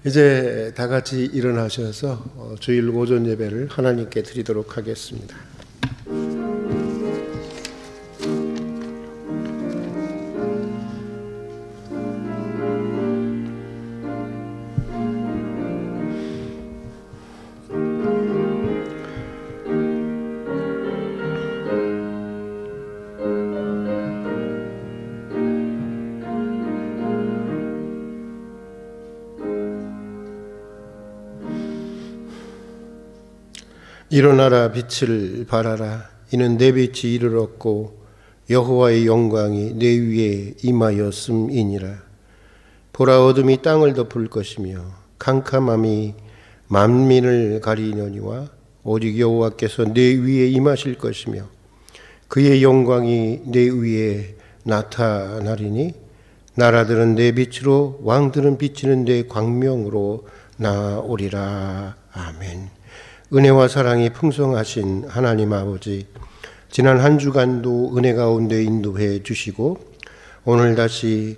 이제 다 같이 일어나셔서 주일 오전 예배를 하나님께 드리도록 하겠습니다. 일어나라 빛을 발하라. 이는 내 빛이 이르렀고 여호와의 영광이 내 위에 임하였음이니라. 보라, 어둠이 땅을 덮을 것이며 캄캄함이 만민을 가리려니와 오직 여호와께서 내 위에 임하실 것이며 그의 영광이 내 위에 나타나리니 나라들은 내 빛으로 왕들은 비치는 내 광명으로 나오리라. 아멘. 은혜와 사랑이 풍성하신 하나님 아버지, 지난 한 주간도 은혜 가운데 인도해 주시고 오늘 다시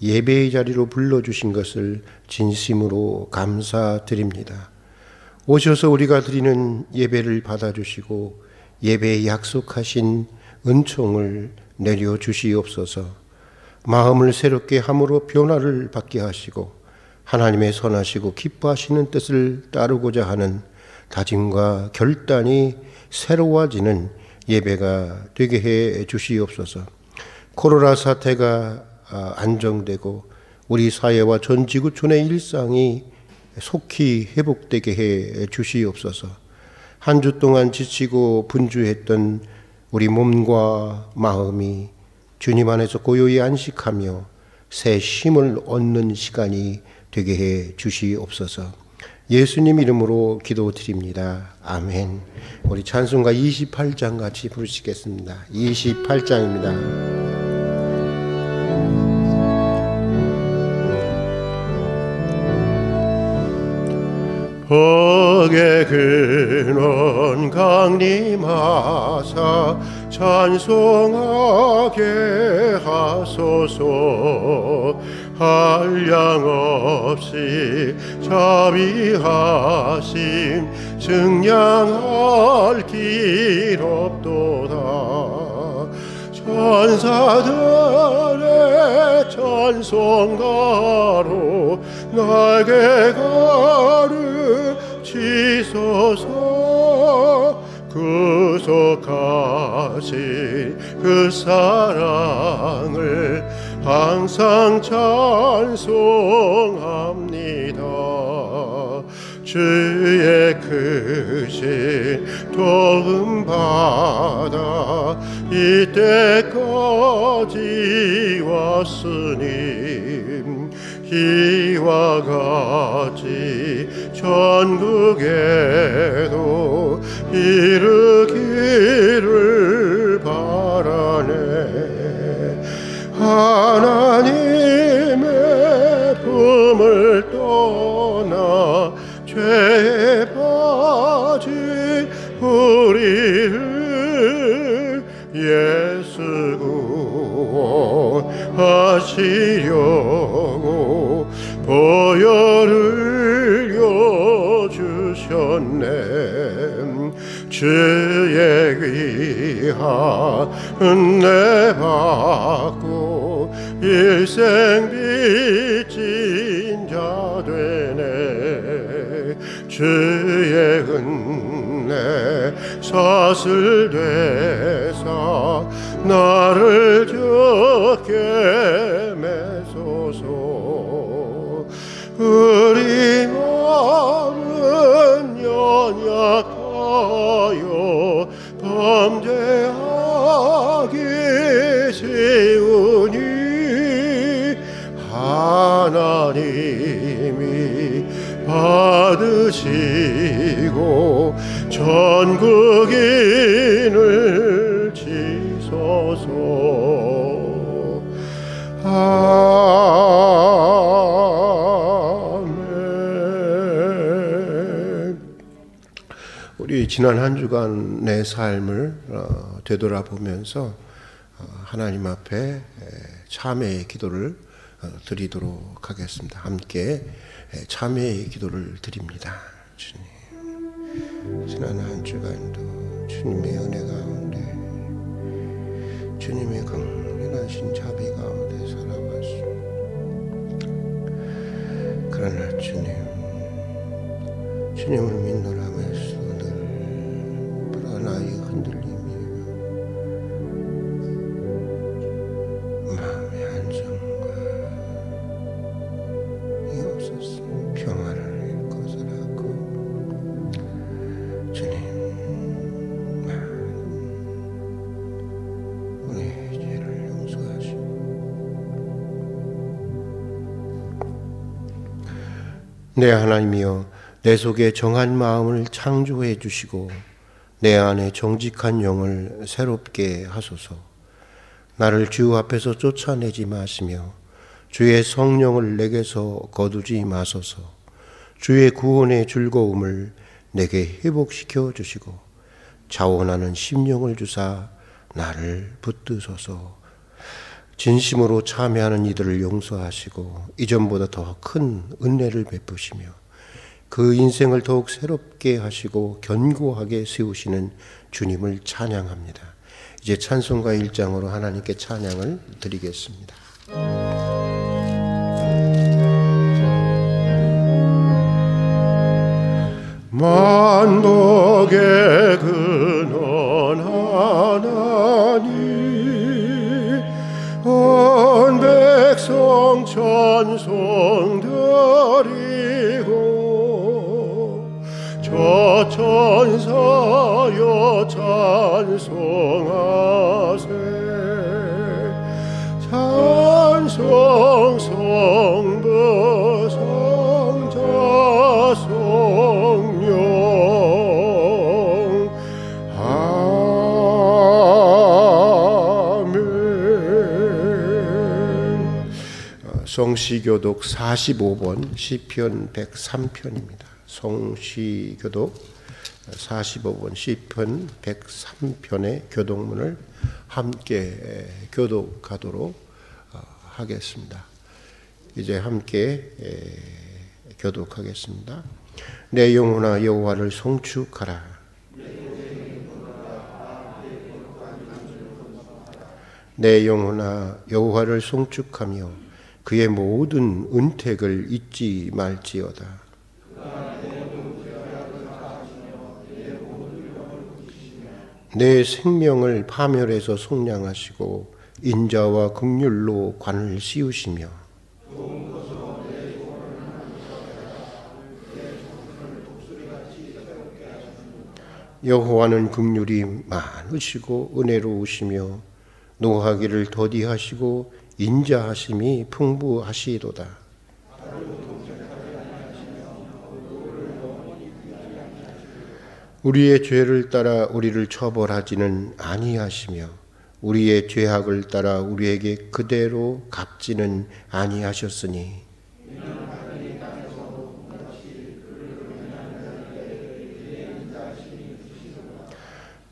예배의 자리로 불러주신 것을 진심으로 감사드립니다. 오셔서 우리가 드리는 예배를 받아주시고 예배에 약속하신 은총을 내려주시옵소서. 마음을 새롭게 함으로 변화를 받게 하시고 하나님의 선하시고 기뻐하시는 뜻을 따르고자 하는 다짐과 결단이 새로워지는 예배가 되게 해 주시옵소서. 코로나 사태가 안정되고 우리 사회와 전 지구촌의 일상이 속히 회복되게 해 주시옵소서. 한 주 동안 지치고 분주했던 우리 몸과 마음이 주님 안에서 고요히 안식하며 새 힘을 얻는 시간이 되게 해 주시옵소서. 예수님 이름으로 기도드립니다. 아멘. 우리 찬송가 28장 같이 부르시겠습니다. 28장입니다. 벽의 근원 강림하사 찬송하게 하소서. 한량없이 자비하심 증량할 길 없도다. 천사들의 찬송가로 나에게 가르치소서. 구속하신 그 사랑을 항상 찬송합니다. 주의 크신 도움 받아 이때까지 왔으니 이와 같이 전국에도 이르기를 바라네. 하나님의 품을 떠나 죄에 빠진 우리를 예수 구원하시려고 보혈을 주셨네. 주의 귀한 은혜 받고 일생 빚진 자 되네. 주의 은혜 사슬되사 나를 적게 매소서. 우리 마음은 연약하여 범죄하기 쉬우니 하나님이 받으시고 전국인을 지소서. 아멘. 우리 지난 한 주간 내 삶을 되돌아보면서 하나님 앞에 참회의 기도를 드리도록 하겠습니다. 함께 참회의 기도를 드립니다. 주님, 지난 한 주간도 주님의 은혜 가운데 주님의 강렬하신 자비 가운데 살아왔습니다. 그러나 주님을 믿노라 하면서 늘 불안하여 흔들림이 마음의 안정감이 없었습니다. 평화를 잃고 살았고 주님 우리의 죄를 용서하시고 내 하나님이여, 내 속에 정한 마음을 창조해 주시고 내 안에 정직한 영을 새롭게 하소서. 나를 주 앞에서 쫓아내지 마시며 주의 성령을 내게서 거두지 마소서. 주의 구원의 즐거움을 내게 회복시켜 주시고 자원하는 심령을 주사 나를 붙드소서. 진심으로 참여하는 이들을 용서하시고 이전보다 더 큰 은혜를 베푸시며 그 인생을 더욱 새롭게 하시고 견고하게 세우시는 주님을 찬양합니다. 이제 찬송가 1장으로 하나님께 찬양을 드리겠습니다. 만복의 근원 하나님, 온 백성 찬송 드리고 저 천사여 찬송하세. 찬송 성부 성자 성령 아멘. 성시교독 45번 시편 103편입니다. 성시교독 45번 시편 103편의 교독문을 함께 교독하도록 하겠습니다. 이제 함께 교독하겠습니다. 내 영혼아 여호와를 송축하라. 내 영혼아 여호와를 송축하며 그의 모든 은택을 잊지 말지어다. 내 생명을 파멸해서 속량하시고 인자와 긍휼로 관을 씌우시며 여호와는 긍휼이 많으시고 은혜로우시며 노하기를 더디하시고 인자하심이 풍부하시도다. 우리의 죄를 따라 우리를 처벌하지는 아니하시며 우리의 죄악을 따라 우리에게 그대로 갚지는 아니하셨으니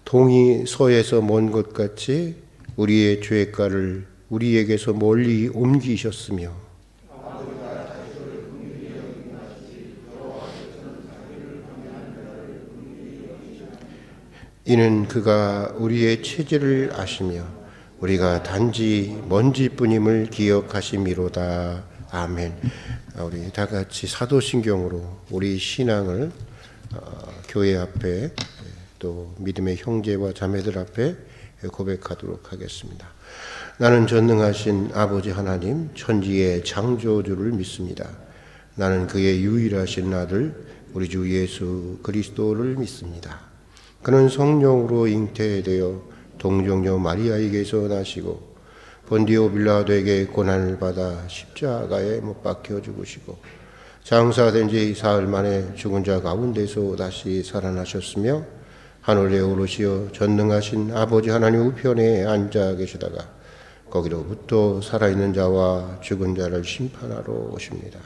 동이 서에서 먼 것 같이 우리의 죄가를 우리에게서 멀리 옮기셨으며 이는 그가 우리의 체질을 아시며 우리가 단지 먼지뿐임을 기억하심이로다. 아멘. 우리 다 같이 사도신경으로 우리 신앙을 교회 앞에 또 믿음의 형제와 자매들 앞에 고백하도록 하겠습니다. 나는 전능하신 아버지 하나님 천지의 창조주를 믿습니다. 나는 그의 유일하신 아들 우리 주 예수 그리스도를 믿습니다. 그는 성령으로 잉태되어 동정녀 마리아에게서 나시고 본디오 빌라도에게 고난을 받아 십자가에 못 박혀 죽으시고 장사된 지 사흘 만에 죽은 자 가운데서 다시 살아나셨으며 하늘에 오르시어 전능하신 아버지 하나님 우편에 앉아 계시다가 거기로부터 살아있는 자와 죽은 자를 심판하러 오십니다.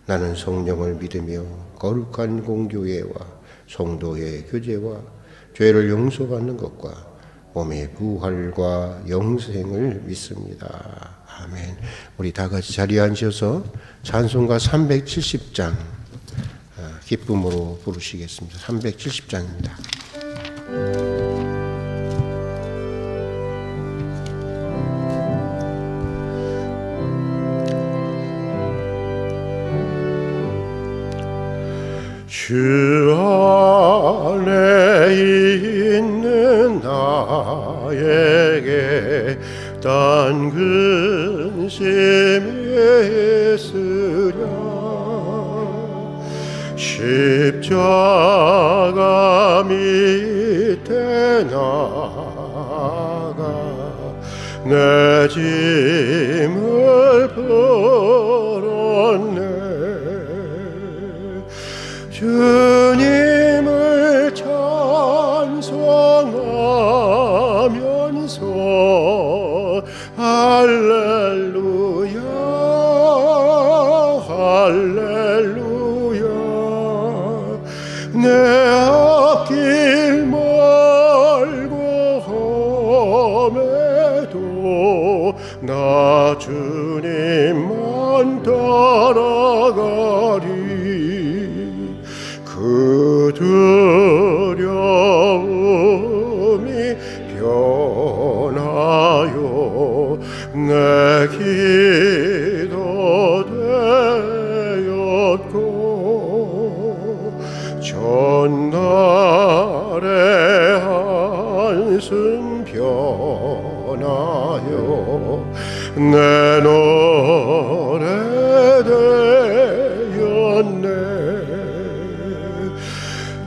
나는 성령을 믿으며 거룩한 공교회와 성도의 교제와 죄를 용서받는 것과 몸의 부활과 영생을 믿습니다. 아멘. 우리 다 같이 자리에 앉으셔서 찬송가 370장 기쁨으로 부르시겠습니다. 370장입니다. 주 안에 있는 나에게 단 근심이 있으랴 십자가 밑에 나가 내 짐을 풀었네 주님을 찬송하면서 할렐루야 할렐루야 내 앞길 멀고 험해도 나 주님만 따라가리 그 두려움이 변하여 내 기도 되었고 전날의 한숨 변하여 내 노래 되었네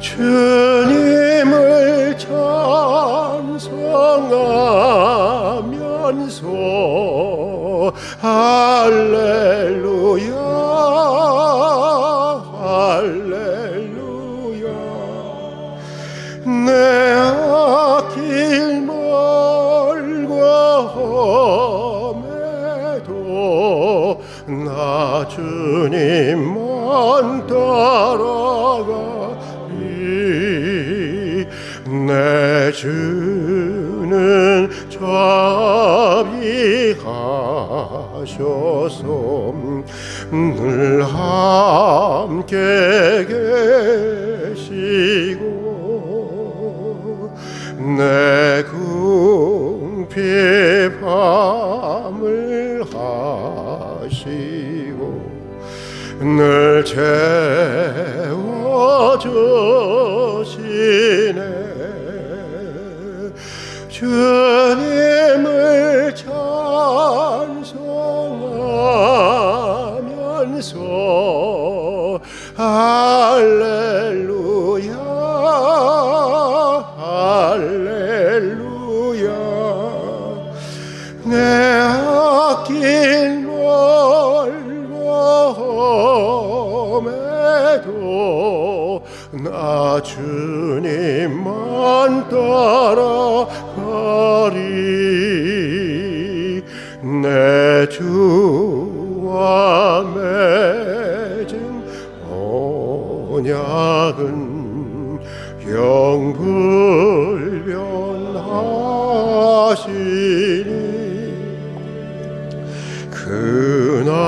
주님을 찬송하면서 할렐루야 할렐루야 내 앞길 멀고 험해도 나 주님만 따라가 내 주는 자비하셔서 늘 함께 계시고 내 궁핍함을 하시고 늘 채워주시네 주님을 찬송하면서 할렐루야 할렐루야 내 앞길 멀고 험해도 나 주님만 따라가리 내 주와 맺은 언약은 영불변하시니 그 나라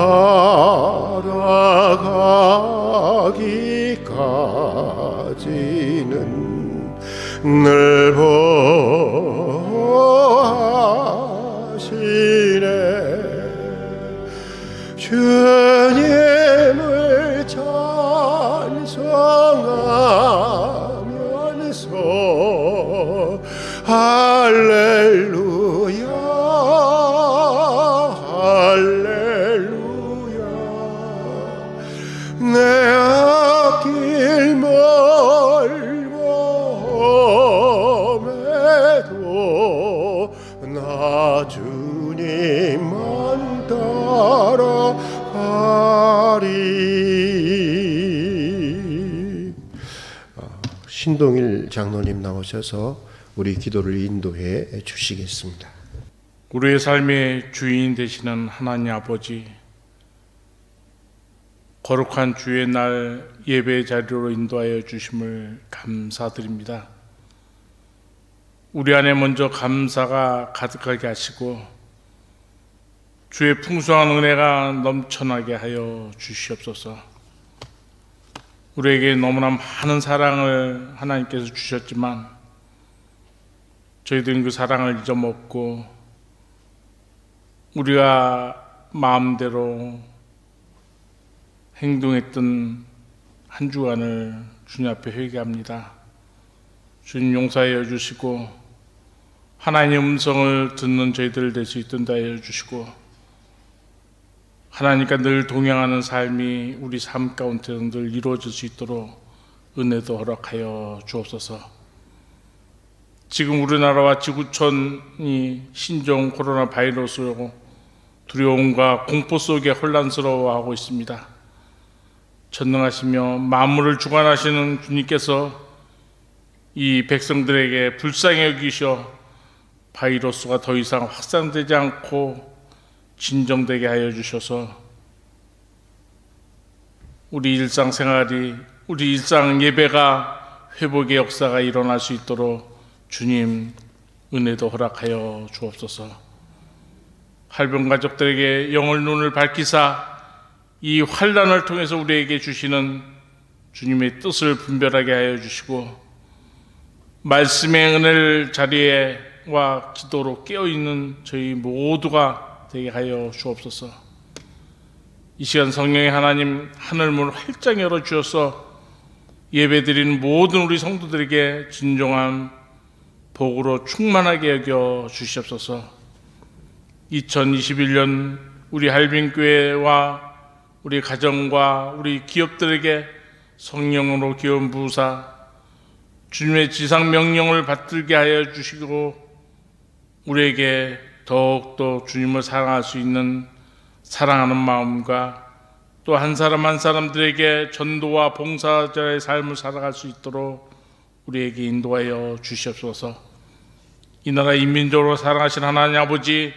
가기까지는 늘 보호하시네 주님을 찬송하면서 할렐루야 할렐루야 내 앞길 멀고 험해도 나 주님만 따라가리 신동일 장로님 나오셔서 우리 기도를 인도해 주시겠습니다. 우리의 삶의 주인 되시는 하나님 아버지, 거룩한 주의 날 예배 자리로 인도하여 주심을 감사드립니다. 우리 안에 먼저 감사가 가득하게 하시고 주의 풍성한 은혜가 넘쳐나게 하여 주시옵소서. 우리에게 너무나 많은 사랑을 하나님께서 주셨지만 저희들은 그 사랑을 잊어먹고 우리가 마음대로 행동했던 한 주간을 주님 앞에 회개합니다. 주님 용서하여 주시고 하나님의 음성을 듣는 저희들 될 수 있도록 하여 주시고 하나님과 늘 동행하는 삶이 우리 삶 가운데 늘 이루어질 수 있도록 은혜도 허락하여 주옵소서. 지금 우리나라와 지구촌이 신종 코로나 바이러스로 두려움과 공포 속에 혼란스러워하고 있습니다. 전능하시며 만물을 주관하시는 주님께서 이 백성들에게 불쌍히 여기셔 바이러스가 더 이상 확산되지 않고 진정되게 하여 주셔서 우리 일상생활이, 우리 일상 예배가 회복의 역사가 일어날 수 있도록 주님 은혜도 허락하여 주옵소서. 할병 가족들에게 영을 눈을 밝히사 이 환난을 통해서 우리에게 주시는 주님의 뜻을 분별하게 하여 주시고 말씀의 은혜를 자리에와 기도로 깨어있는 저희 모두가 되게 하여 주옵소서. 이 시간 성령의 하나님 하늘문을 활짝 열어주셔서 예배드리는 모든 우리 성도들에게 진정한 복으로 충만하게 여겨 주시옵소서. 2021년 우리 할빈교회와 우리 가정과 우리 기업들에게 성령으로 기운 부으사 주님의 지상 명령을 받들게 하여 주시고 우리에게 더욱더 주님을 사랑할 수 있는 사랑하는 마음과 또 한 사람 한 사람들에게 전도와 봉사자의 삶을 살아갈 수 있도록 우리에게 인도하여 주시옵소서. 이 나라 인민적으로 사랑하신 하나님 아버지,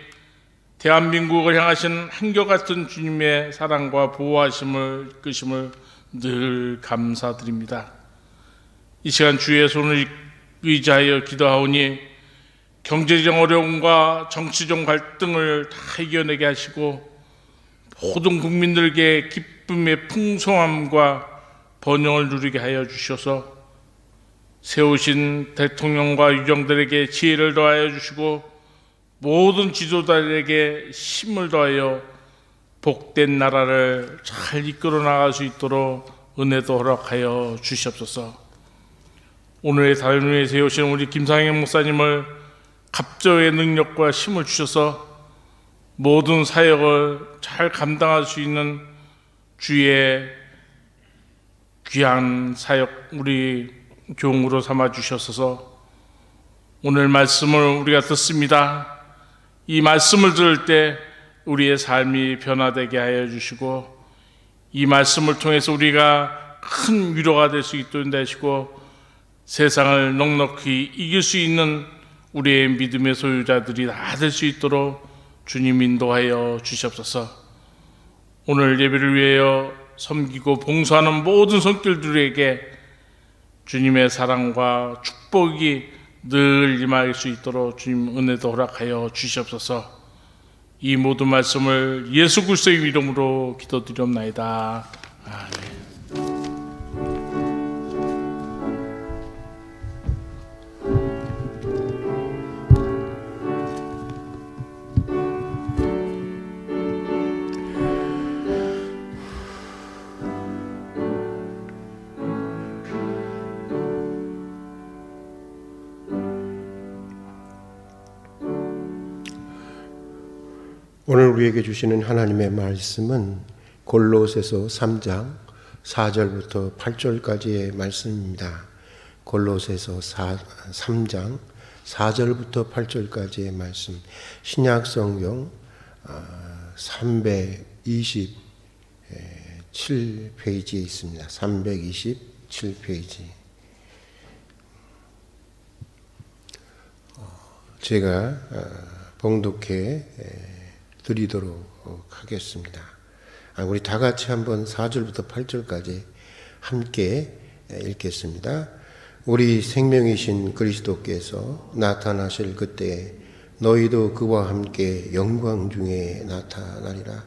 대한민국을 향하신 한결같은 주님의 사랑과 보호하심을 이끄심을 늘 감사드립니다. 이 시간 주의 손을 의지하여 기도하오니 경제적 어려움과 정치적 갈등을 다 이겨내게 하시고 모든 국민들에게 기쁨의 풍성함과 번영을 누리게 하여 주셔서 세우신 대통령과 유정들에게 지혜를 더하여 주시고 모든 지도자들에게 힘을 더하여 복된 나라를 잘 이끌어 나갈 수 있도록 은혜도 허락하여 주시옵소서. 오늘의 다른 위에 세우신 우리 김상현 목사님을 갑절의 능력과 힘을 주셔서 모든 사역을 잘 감당할 수 있는 주의 귀한 사역 우리 종으로 삼아 주셔서 오늘 말씀을 우리가 듣습니다. 이 말씀을 들을 때 우리의 삶이 변화되게 하여 주시고 이 말씀을 통해서 우리가 큰 위로가 될 수 있도록 하시고 세상을 넉넉히 이길 수 있는 우리의 믿음의 소유자들이 다 될 수 있도록 주님 인도하여 주시옵소서. 오늘 예배를 위하여 섬기고 봉사하는 모든 손길들에게 주님의 사랑과 축복이 늘 임할 수 있도록 주님 은혜도 허락하여 주시옵소서. 이 모든 말씀을 예수 그리스도의 이름으로 기도드리옵나이다. 아멘. 오늘 우리에게 주시는 하나님의 말씀은 골로새서 3장 4절부터 8절까지의 말씀입니다. 골로새서 3장 4절부터 8절까지의 말씀, 신약성경 327페이지에 있습니다. 327페이지. 제가 봉독해 드리도록 하겠습니다. 우리 다 같이 한번 4절부터 8절까지 함께 읽겠습니다. 우리 생명이신 그리스도께서 나타나실 그때에 너희도 그와 함께 영광 중에 나타나리라.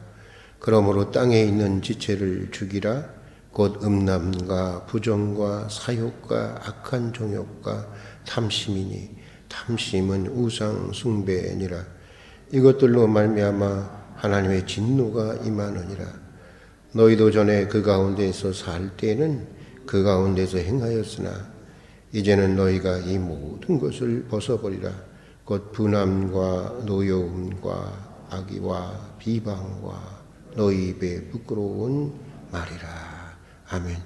그러므로 땅에 있는 지체를 죽이라. 곧 음란과 부정과 사욕과 악한 정욕과 탐심이니 탐심은 우상 숭배니라. 이것들로 말미암아 하나님의 진노가 임하느니라. 너희도 전에 그 가운데에서 살 때에는 그 가운데서 행하였으나 이제는 너희가 이 모든 것을 벗어버리라. 곧 분함과 노여움과 악의와 비방과 너희 입에 부끄러운 말이라. 아멘.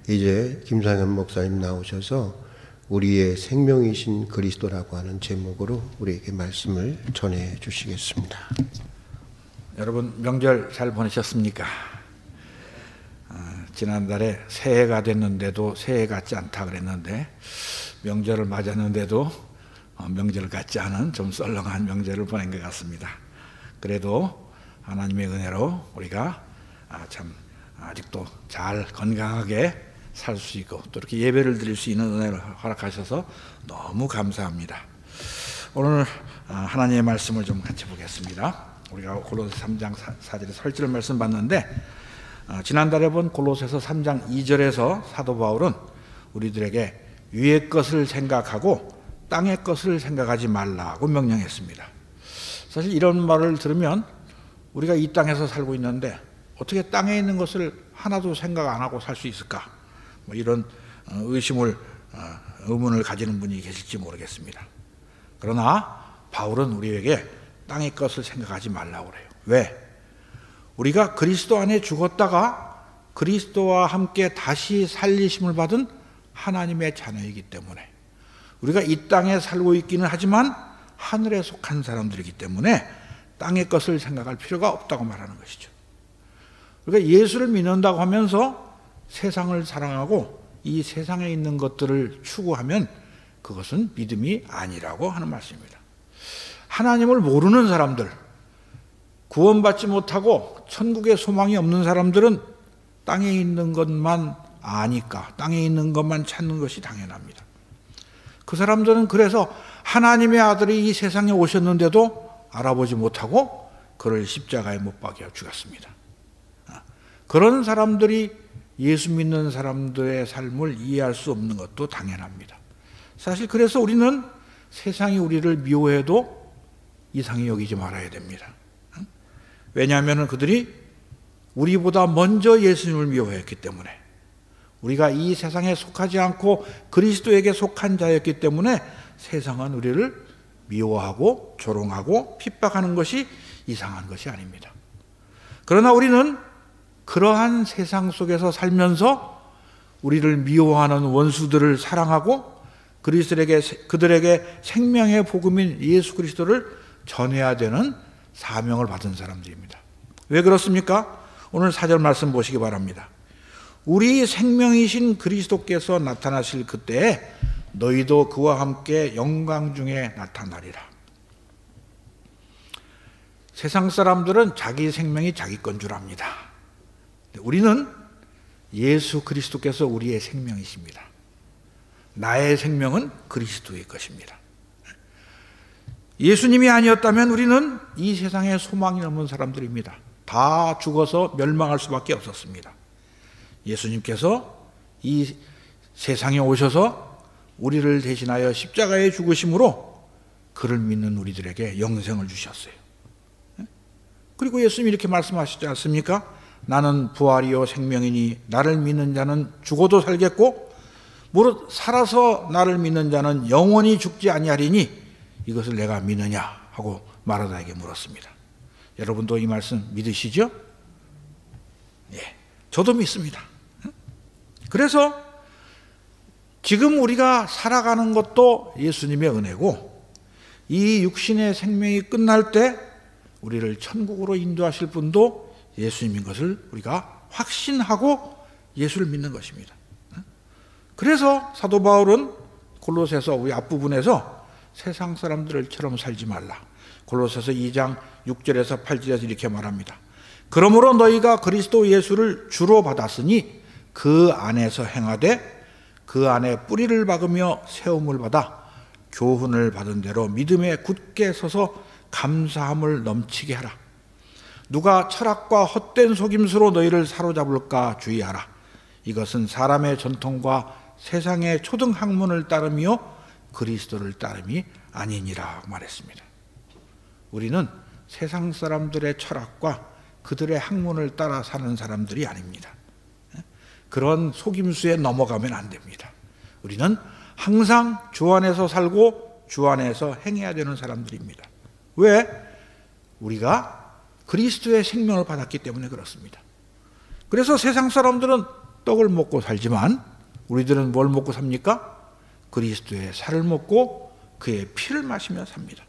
이제 김상현 목사님 나오셔서 우리의 생명이신 그리스도라고 하는 제목으로 우리에게 말씀을 전해 주시겠습니다. 여러분 명절 잘 보내셨습니까? 지난달에 새해가 됐는데도 새해 같지 않다 그랬는데 명절을 맞았는데도 명절 같지 않은 좀 썰렁한 명절을 보낸 것 같습니다. 그래도 하나님의 은혜로 우리가 참 아직도 잘 건강하게 살 수 있고 또 이렇게 예배를 드릴 수 있는 은혜를 허락하셔서 너무 감사합니다. 오늘 하나님의 말씀을 좀 같이 보겠습니다. 우리가 골로새 3장 4절에 설절 말씀 봤는데 지난달에 본 골로새서 3장 2절에서 사도 바울은 우리들에게 위의 것을 생각하고 땅의 것을 생각하지 말라고 명령했습니다. 사실 이런 말을 들으면 우리가 이 땅에서 살고 있는데 어떻게 땅에 있는 것을 하나도 생각 안 하고 살 수 있을까? 뭐 이런 의문을 가지는 분이 계실지 모르겠습니다. 그러나 바울은 우리에게 땅의 것을 생각하지 말라고 그래요. 왜? 우리가 그리스도 안에 죽었다가 그리스도와 함께 다시 살리심을 받은 하나님의 자녀이기 때문에 우리가 이 땅에 살고 있기는 하지만 하늘에 속한 사람들이기 때문에 땅의 것을 생각할 필요가 없다고 말하는 것이죠. 우리가 예수를 믿는다고 하면서 세상을 사랑하고 이 세상에 있는 것들을 추구하면 그것은 믿음이 아니라고 하는 말씀입니다. 하나님을 모르는 사람들, 구원받지 못하고 천국에 소망이 없는 사람들은 땅에 있는 것만 아니까 땅에 있는 것만 찾는 것이 당연합니다. 그 사람들은 그래서 하나님의 아들이 이 세상에 오셨는데도 알아보지 못하고 그를 십자가에 못 박여 죽였습니다. 그런 사람들이 예수 믿는 사람들의 삶을 이해할 수 없는 것도 당연합니다. 사실 그래서 우리는 세상이 우리를 미워해도 이상히 여기지 말아야 됩니다. 왜냐하면 그들이 우리보다 먼저 예수님을 미워했기 때문에 우리가 이 세상에 속하지 않고 그리스도에게 속한 자였기 때문에 세상은 우리를 미워하고 조롱하고 핍박하는 것이 이상한 것이 아닙니다. 그러나 우리는 그러한 세상 속에서 살면서 우리를 미워하는 원수들을 사랑하고 그들에게 생명의 복음인 예수 그리스도를 전해야 되는 사명을 받은 사람들입니다. 왜 그렇습니까? 오늘 4절 말씀 보시기 바랍니다. 우리 생명이신 그리스도께서 나타나실 그때에 너희도 그와 함께 영광 중에 나타나리라. 세상 사람들은 자기 생명이 자기 건 줄 압니다. 우리는 예수 그리스도께서 우리의 생명이십니다. 나의 생명은 그리스도의 것입니다. 예수님이 아니었다면 우리는 이 세상에 소망이 없는 사람들입니다. 다 죽어서 멸망할 수밖에 없었습니다. 예수님께서 이 세상에 오셔서 우리를 대신하여 십자가에 죽으심으로 그를 믿는 우리들에게 영생을 주셨어요. 그리고 예수님이 이렇게 말씀하시지 않습니까? 나는 부활이요 생명이니 나를 믿는 자는 죽어도 살겠고 무릇 살아서 나를 믿는 자는 영원히 죽지 아니하리니 이것을 내가 믿느냐 하고 마르다에게 물었습니다. 여러분도 이 말씀 믿으시죠? 예, 저도 믿습니다. 그래서 지금 우리가 살아가는 것도 예수님의 은혜고 이 육신의 생명이 끝날 때 우리를 천국으로 인도하실 분도 예수님인 것을 우리가 확신하고 예수를 믿는 것입니다. 그래서 사도 바울은 골로새서 우리 앞부분에서 세상 사람들처럼 살지 말라. 골로새서 2장 6절에서 8절에서 이렇게 말합니다. 그러므로 너희가 그리스도 예수를 주로 받았으니 그 안에서 행하되 그 안에 뿌리를 박으며 세움을 받아 교훈을 받은 대로 믿음에 굳게 서서 감사함을 넘치게 하라. 누가 철학과 헛된 속임수로 너희를 사로잡을까 주의하라. 이것은 사람의 전통과 세상의 초등학문을 따르며 그리스도를 따름이 아니니라 말했습니다. 우리는 세상 사람들의 철학과 그들의 학문을 따라 사는 사람들이 아닙니다. 그런 속임수에 넘어가면 안 됩니다. 우리는 항상 주 안에서 살고 주 안에서 행해야 되는 사람들입니다. 왜? 우리가 그리스도의 생명을 받았기 때문에 그렇습니다. 그래서 세상 사람들은 떡을 먹고 살지만 우리들은 뭘 먹고 삽니까? 그리스도의 살을 먹고 그의 피를 마시며 삽니다.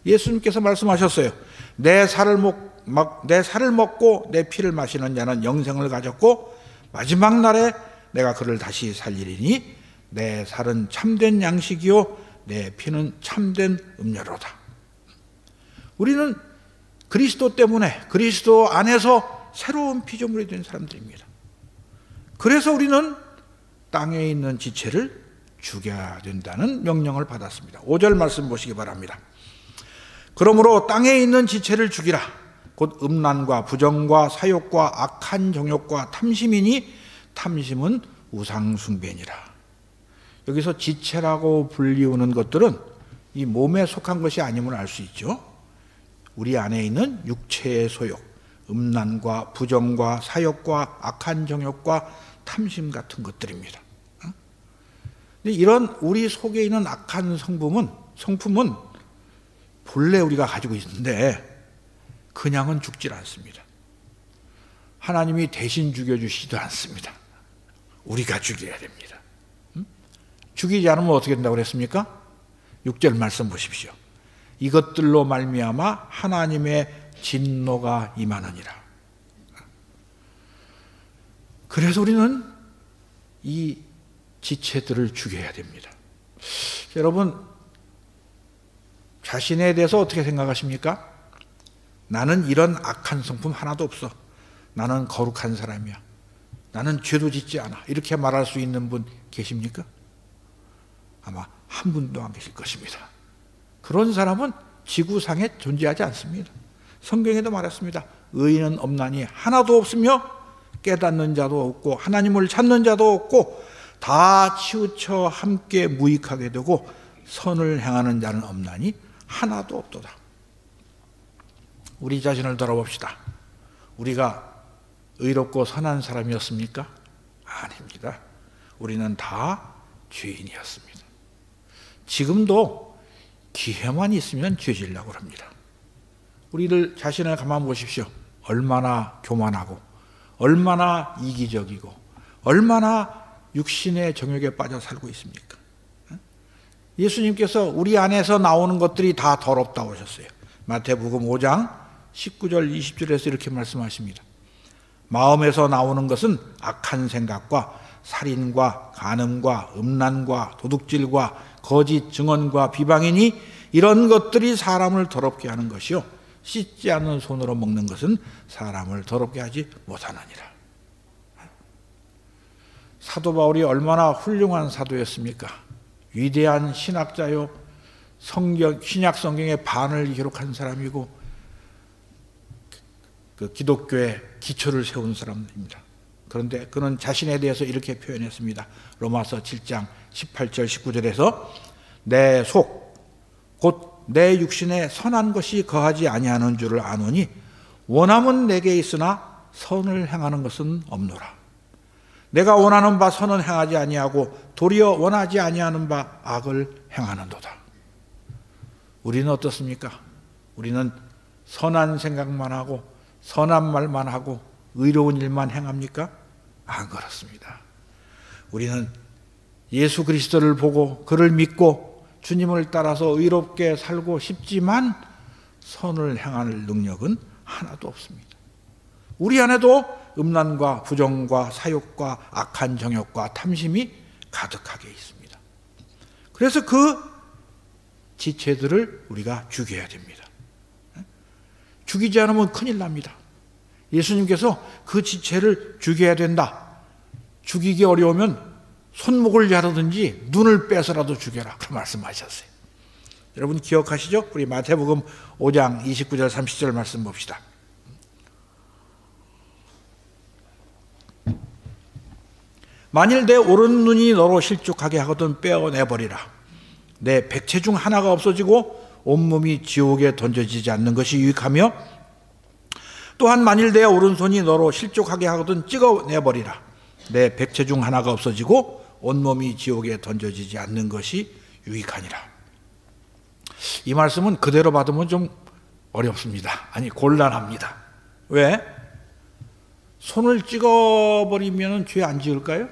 예수님께서 말씀하셨어요. 내 살을 먹고 내 피를 마시는 자는 영생을 가졌고 마지막 날에 내가 그를 다시 살리리니 내 살은 참된 양식이요 내 피는 참된 음료로다. 우리는 그리스도 때문에 그리스도 안에서 새로운 피조물이 된 사람들입니다. 그래서 우리는 땅에 있는 지체를 죽여야 된다는 명령을 받았습니다. 5절 말씀 보시기 바랍니다. 그러므로 땅에 있는 지체를 죽이라. 곧 음란과 부정과 사욕과 악한 정욕과 탐심이니 탐심은 우상숭배니라. 여기서 지체라고 불리우는 것들은 이 몸에 속한 것이 아님을 알 수 있죠. 우리 안에 있는 육체의 소욕, 음란과 부정과 사욕과 악한 정욕과 탐심 같은 것들입니다. 근데 이런 우리 속에 있는 악한 성품은 본래 우리가 가지고 있는데 그냥은 죽질 않습니다. 하나님이 대신 죽여주시지도 않습니다. 우리가 죽여야 됩니다. 죽이지 않으면 어떻게 된다고 그랬습니까? 6절 말씀 보십시오. 이것들로 말미암아 하나님의 진노가 임하느니라. 그래서 우리는 이 지체들을 죽여야 됩니다. 여러분, 자신에 대해서 어떻게 생각하십니까? 나는 이런 악한 성품 하나도 없어. 나는 거룩한 사람이야. 나는 죄도 짓지 않아. 이렇게 말할 수 있는 분 계십니까? 아마 한 분도 안 계실 것입니다. 그런 사람은 지구상에 존재하지 않습니다. 성경에도 말했습니다. 의인은 없나니 하나도 없으며 깨닫는 자도 없고 하나님을 찾는 자도 없고 다 치우쳐 함께 무익하게 되고 선을 행하는 자는 없나니 하나도 없도다. 우리 자신을 돌아봅시다. 우리가 의롭고 선한 사람이었습니까? 아닙니다. 우리는 다 죄인이었습니다. 지금도 기회만 있으면 죄 지으려고 합니다. 우리들 자신을 가만 보십시오. 얼마나 교만하고 얼마나 이기적이고 얼마나 육신의 정욕에 빠져 살고 있습니까? 예수님께서 우리 안에서 나오는 것들이 다 더럽다고 하셨어요. 마태복음 5장 19절 20절에서 이렇게 말씀하십니다. 마음에서 나오는 것은 악한 생각과 살인과 간음과 음란과 도둑질과 거짓 증언과 비방이니 이런 것들이 사람을 더럽게 하는 것이요 씻지 않는 손으로 먹는 것은 사람을 더럽게 하지 못하느니라. 사도 바울이 얼마나 훌륭한 사도였습니까? 위대한 신학자요 신약 성경의 반을 기록한 사람이고 그 기독교의 기초를 세운 사람입니다. 그런데 그는 자신에 대해서 이렇게 표현했습니다. 로마서 7장 18절 19절에서 내 속 곧 내 육신에 선한 것이 거하지 아니하는 줄을 아노니 원함은 내게 있으나 선을 행하는 것은 없노라. 내가 원하는 바 선은 행하지 아니하고 도리어 원하지 아니하는 바 악을 행하는도다. 우리는 어떻습니까? 우리는 선한 생각만 하고 선한 말만 하고 의로운 일만 행합니까? 안 그렇습니다. 우리는 예수 그리스도를 보고 그를 믿고 주님을 따라서 의롭게 살고 싶지만 선을 행할 능력은 하나도 없습니다. 우리 안에도 음란과 부정과 사욕과 악한 정욕과 탐심이 가득하게 있습니다. 그래서 그 지체들을 우리가 죽여야 됩니다. 죽이지 않으면 큰일 납니다. 예수님께서 그 지체를 죽여야 된다. 죽이기 어려우면 손목을 자르든지 눈을 빼서라도 죽여라. 그 말씀하셨어요. 여러분 기억하시죠? 우리 마태복음 5장 29절 30절 말씀 봅시다. 만일 내 오른 눈이 너로 실족하게 하거든 빼어내버리라. 내 백체 중 하나가 없어지고 온몸이 지옥에 던져지지 않는 것이 유익하며, 또한 만일 내 오른손이 너로 실족하게 하거든 찍어내버리라. 내 백체 중 하나가 없어지고 온몸이 지옥에 던져지지 않는 것이 유익하니라. 이 말씀은 그대로 받으면 좀 어렵습니다. 아니 곤란합니다. 왜? 손을 찍어버리면 죄 안 지을까요?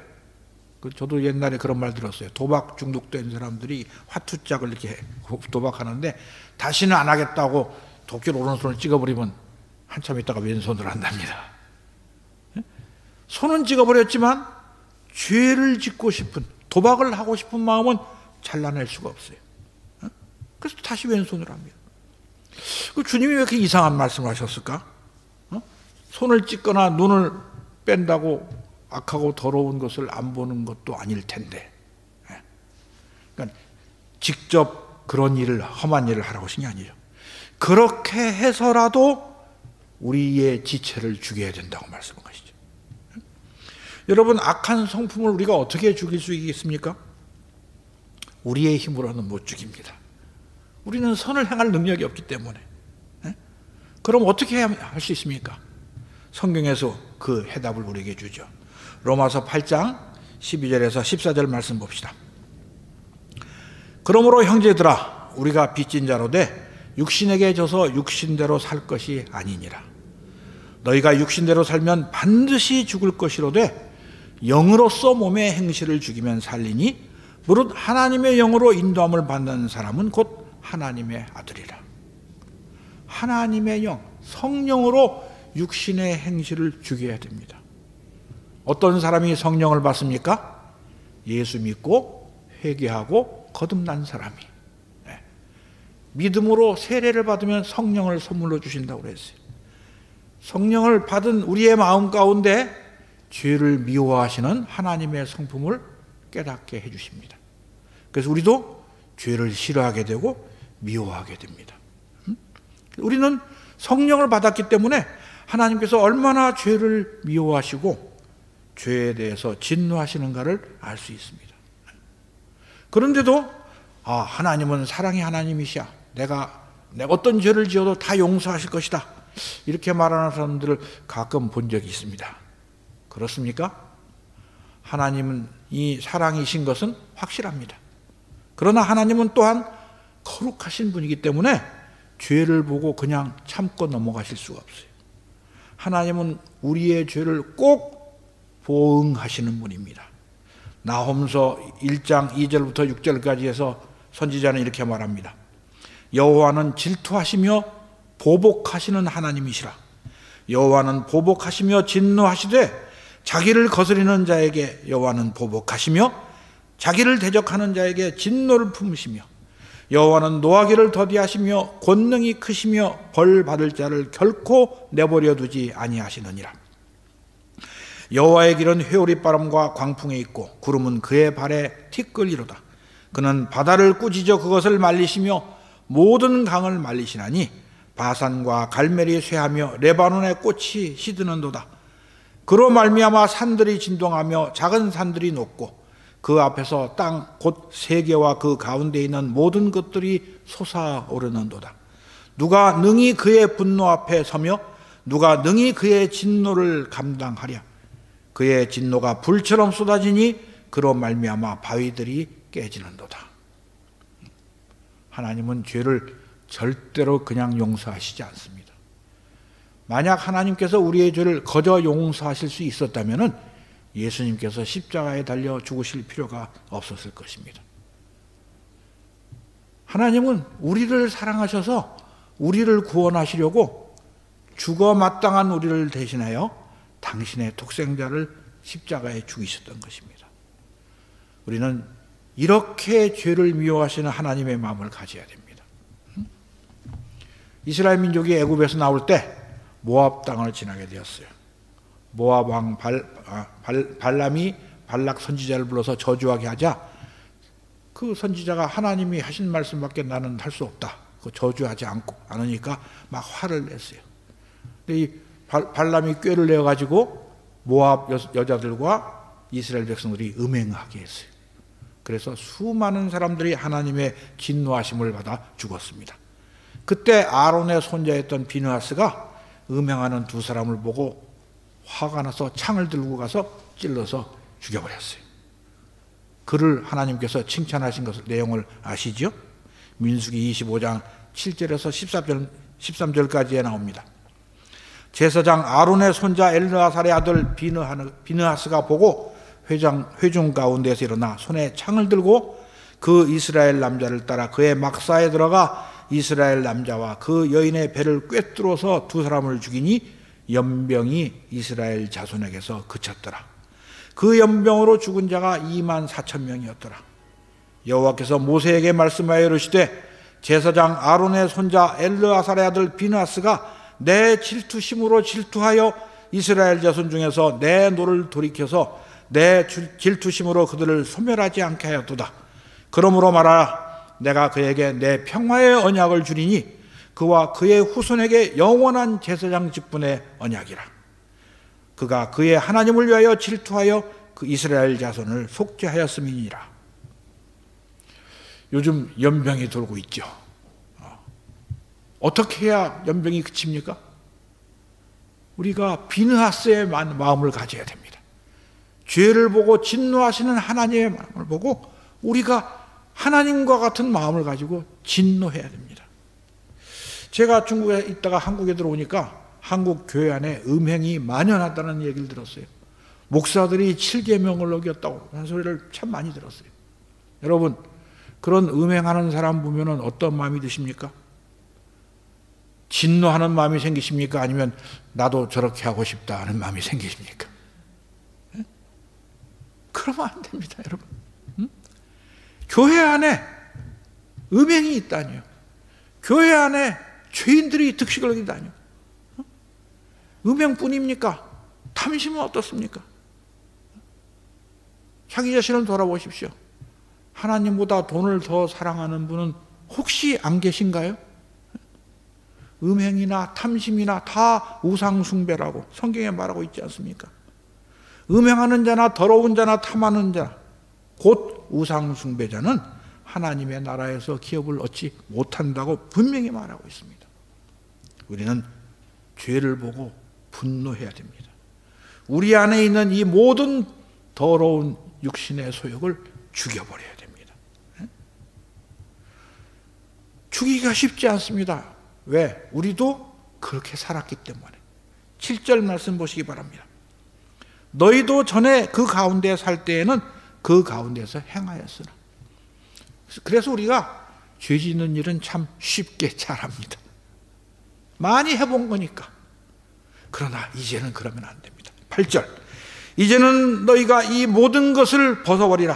저도 옛날에 그런 말 들었어요. 도박 중독된 사람들이 화투짝을 이렇게 도박하는데 다시는 안 하겠다고 도끼로 오른손을 찍어버리면 한참 있다가 왼손으로 한답니다. 손은 찍어버렸지만 죄를 짓고 싶은, 도박을 하고 싶은 마음은 잘라낼 수가 없어요. 그래서 다시 왼손으로 합니다. 주님이 왜 이렇게 이상한 말씀을 하셨을까? 손을 찍거나 눈을 뺀다고 악하고 더러운 것을 안 보는 것도 아닐 텐데, 그러니까 직접 그런 일을, 험한 일을 하라고 하신 게 아니죠. 그렇게 해서라도 우리의 지체를 죽여야 된다고 말씀한 것이죠. 여러분, 악한 성품을 우리가 어떻게 죽일 수 있겠습니까? 우리의 힘으로는 못 죽입니다. 우리는 선을 행할 능력이 없기 때문에. 그럼 어떻게 할 수 있습니까? 성경에서 그 해답을 우리에게 주죠. 로마서 8장 12절에서 14절 말씀 봅시다. 그러므로 형제들아, 우리가 빚진 자로 돼 육신에게 져서 육신대로 살 것이 아니니라. 너희가 육신대로 살면 반드시 죽을 것이로되 영으로서 몸의 행실을 죽이면 살리니 무릇 하나님의 영으로 인도함을 받는 사람은 곧 하나님의 아들이라. 하나님의 영, 성령으로 육신의 행실을 죽여야 됩니다. 어떤 사람이 성령을 받습니까? 예수 믿고 회개하고 거듭난 사람이. 믿음으로 세례를 받으면 성령을 선물로 주신다고 그랬어요. 성령을 받은 우리의 마음 가운데 죄를 미워하시는 하나님의 성품을 깨닫게 해주십니다. 그래서 우리도 죄를 싫어하게 되고 미워하게 됩니다. 우리는 성령을 받았기 때문에 하나님께서 얼마나 죄를 미워하시고 죄에 대해서 진노하시는가를 알 수 있습니다. 그런데도 하나님은 사랑의 하나님이시야. 내가 어떤 죄를 지어도 다 용서하실 것이다. 이렇게 말하는 사람들을 가끔 본 적이 있습니다. 그렇습니까? 하나님은 이 사랑이신 것은 확실합니다. 그러나 하나님은 또한 거룩하신 분이기 때문에 죄를 보고 그냥 참고 넘어가실 수가 없어요. 하나님은 우리의 죄를 꼭 보응하시는 분입니다. 나홈서 1장 2절부터 6절까지 해서 선지자는 이렇게 말합니다. 여호와는 질투하시며 보복하시는 하나님이시라. 여호와는 보복하시며 진노하시되 자기를 거스리는 자에게 여호와는 보복하시며 자기를 대적하는 자에게 진노를 품으시며 여호와는 노하기를 더디하시며 권능이 크시며 벌 받을 자를 결코 내버려 두지 아니하시느니라. 여호와의 길은 회오리 바람과 광풍에 있고 구름은 그의 발에 티끌이로다. 그는 바다를 꾸짖어 그것을 말리시며 모든 강을 말리시나니 바산과 갈멜이 쇠하며 레바논의 꽃이 시드는도다. 그로 말미암아 산들이 진동하며 작은 산들이 녹고 그 앞에서 땅 곧 세계와 그 가운데 있는 모든 것들이 솟아오르는도다. 누가 능히 그의 분노 앞에 서며 누가 능히 그의 진노를 감당하랴. 그의 진노가 불처럼 쏟아지니 그로 말미암아 바위들이 깨지는도다. 하나님은 죄를 절대로 그냥 용서하시지 않습니다. 만약 하나님께서 우리의 죄를 거저 용서하실 수 있었다면 예수님께서 십자가에 달려 죽으실 필요가 없었을 것입니다. 하나님은 우리를 사랑하셔서 우리를 구원하시려고 죽어 마땅한 우리를 대신하여 당신의 독생자를 십자가에 죽이셨던 것입니다. 우리는 이렇게 죄를 미워하시는 하나님의 마음을 가져야 됩니다. 이스라엘 민족이 애굽에서 나올 때 모압 땅을 지나게 되었어요. 모압 왕 발람이 발락 선지자를 불러서 저주하게 하자 그 선지자가 하나님이 하신 말씀밖에 나는 할 수 없다. 그 저주하지 않으니까 막 화를 냈어요. 근데 이 발람이 꾀를 내어가지고 모압 여자들과 이스라엘 백성들이 음행하게 했어요. 그래서 수많은 사람들이 하나님의 진노하심을 받아 죽었습니다. 그때 아론의 손자였던 비느하스가 음행하는 두 사람을 보고 화가 나서 창을 들고 가서 찔러서 죽여버렸어요. 그를 하나님께서 칭찬하신 것을 내용을 아시죠? 민수기 25장 7절에서 13절까지에 나옵니다. 제사장 아론의 손자 엘르아살의 아들 비느하스가 보고 회중 가운데서 일어나 손에 창을 들고 그 이스라엘 남자를 따라 그의 막사에 들어가 이스라엘 남자와 그 여인의 배를 꿰뚫어서 두 사람을 죽이니 연병이 이스라엘 자손에게서 그쳤더라. 그 연병으로 죽은 자가 24,000명이었더라. 여호와께서 모세에게 말씀하여 이르시되 제사장 아론의 손자 엘르아살의 아들 비느하스가 내 질투심으로 질투하여 이스라엘 자손 중에서 내 노를 돌이켜서 내 질투심으로 그들을 소멸하지 않게 하였도다. 그러므로 말하라. 내가 그에게 내 평화의 언약을 주리니 그와 그의 후손에게 영원한 제사장 직분의 언약이라. 그가 그의 하나님을 위하여 질투하여 그 이스라엘 자손을 속죄하였음이니라. 요즘 연병이 돌고 있죠. 어떻게 해야 연병이 그칩니까? 우리가 비느하스의 마음을 가져야 됩니다. 죄를 보고 진노하시는 하나님의 마음을 보고 우리가 하나님과 같은 마음을 가지고 진노해야 됩니다. 제가 중국에 있다가 한국에 들어오니까 한국 교회 안에 음행이 만연하다는 얘기를 들었어요. 목사들이 7계명을 어겼다고 하는 소리를 참 많이 들었어요. 여러분, 그런 음행하는 사람 보면 어떤 마음이 드십니까? 진노하는 마음이 생기십니까? 아니면 나도 저렇게 하고 싶다 하는 마음이 생기십니까? 네? 그러면 안 됩니다, 여러분. 교회 안에 음행이 있다니요. 교회 안에 죄인들이 득식을 하다니요. 음행뿐입니까? 탐심은 어떻습니까? 자기 자신을 돌아보십시오. 하나님보다 돈을 더 사랑하는 분은 혹시 안 계신가요? 음행이나 탐심이나 다 우상숭배라고 성경에 말하고 있지 않습니까? 음행하는 자나 더러운 자나 탐하는 자, 곧 우상숭배자는 하나님의 나라에서 기업을 얻지 못한다고 분명히 말하고 있습니다. 우리는 죄를 보고 분노해야 됩니다. 우리 안에 있는 이 모든 더러운 육신의 소욕을 죽여버려야 됩니다. 죽이기가 쉽지 않습니다. 왜? 우리도 그렇게 살았기 때문에. 7절 말씀 보시기 바랍니다. 너희도 전에 그 가운데 살 때에는 그 가운데서 행하였으나. 그래서 우리가 죄 짓는 일은 참 쉽게 잘합니다. 많이 해본 거니까. 그러나 이제는 그러면 안 됩니다. 8절. 이제는 너희가 이 모든 것을 벗어버리라.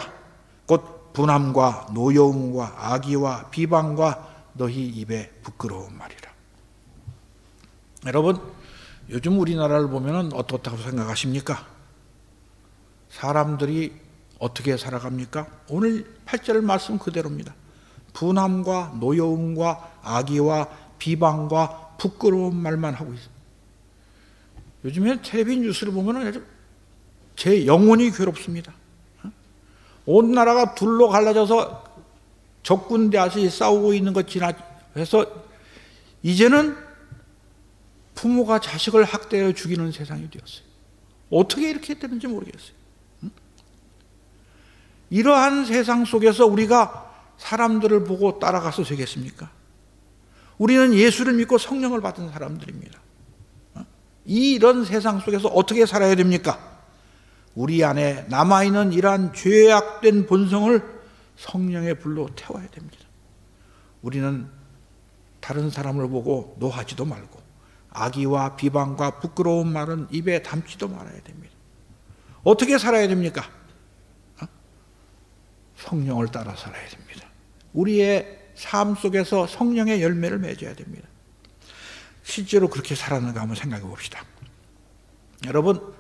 곧 분함과 노여움과 악의와 비방과 너희 입에 부끄러운 말이라. 여러분, 요즘 우리나라를 보면 어떻다고 생각하십니까? 사람들이 어떻게 살아갑니까? 오늘 8절 말씀 그대로입니다. 분함과 노여움과 악의와 비방과 부끄러운 말만 하고 있어요. 요즘에 텔레비전 뉴스를 보면 제 영혼이 괴롭습니다. 온 나라가 둘로 갈라져서 적군 대하시 싸우고 있는 것 지나해서 이제는 부모가 자식을 학대해 죽이는 세상이 되었어요. 어떻게 이렇게 되는지 모르겠어요. 이러한 세상 속에서 우리가 사람들을 보고 따라가서 되겠습니까? 우리는 예수를 믿고 성령을 받은 사람들입니다. 이런 세상 속에서 어떻게 살아야 됩니까? 우리 안에 남아있는 이러한 죄악된 본성을 성령의 불로 태워야 됩니다. 우리는 다른 사람을 보고 노하지도 말고 악의와 비방과 부끄러운 말은 입에 담지도 말아야 됩니다. 어떻게 살아야 됩니까? 성령을 따라 살아야 됩니다. 우리의 삶 속에서 성령의 열매를 맺어야 됩니다. 실제로 그렇게 살았는가 한번 생각해 봅시다. 여러분,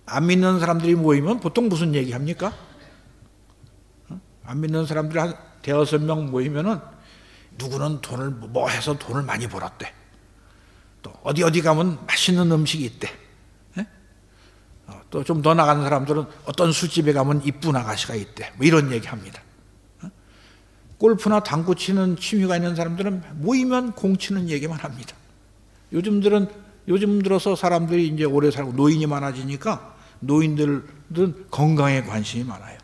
안 믿는 사람들이 모이면 보통 무슨 얘기 합니까? 안 믿는 사람들이 한 대여섯 명 모이면은 누구는 돈을 뭐 해서 돈을 많이 벌었대. 또 어디 가면 맛있는 음식이 있대. 또 좀 더 나가는 사람들은 어떤 술집에 가면 이쁜 아가씨가 있대. 뭐 이런 얘기 합니다. 골프나 당구 치는 취미가 있는 사람들은 모이면 공 치는 얘기만 합니다. 요즘 들어서 사람들이 이제 오래 살고 노인이 많아지니까 노인들은 건강에 관심이 많아요.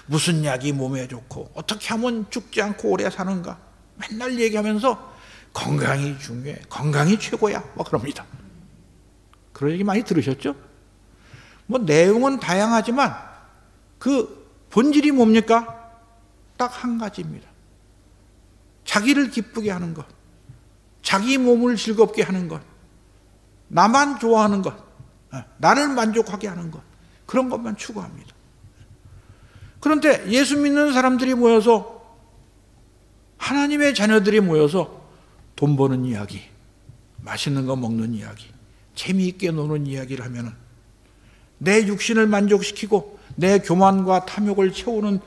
무슨 약이 몸에 좋고 어떻게 하면 죽지 않고 오래 사는가 맨날 얘기하면서 건강이 중요해, 건강이 최고야, 뭐 그럽니다. 그런 얘기 많이 들으셨죠? 뭐 내용은 다양하지만 그 본질이 뭡니까? 딱 한 가지입니다. 자기를 기쁘게 하는 것, 자기 몸을 즐겁게 하는 것, 나만 좋아하는 것, 나를 만족하게 하는 것, 그런 것만 추구합니다. 그런데 예수 믿는 사람들이 모여서, 하나님의 자녀들이 모여서 돈 버는 이야기, 맛있는 거 먹는 이야기, 재미있게 노는 이야기를 하면은 내 육신을 만족시키고 내 교만과 탐욕을 채우는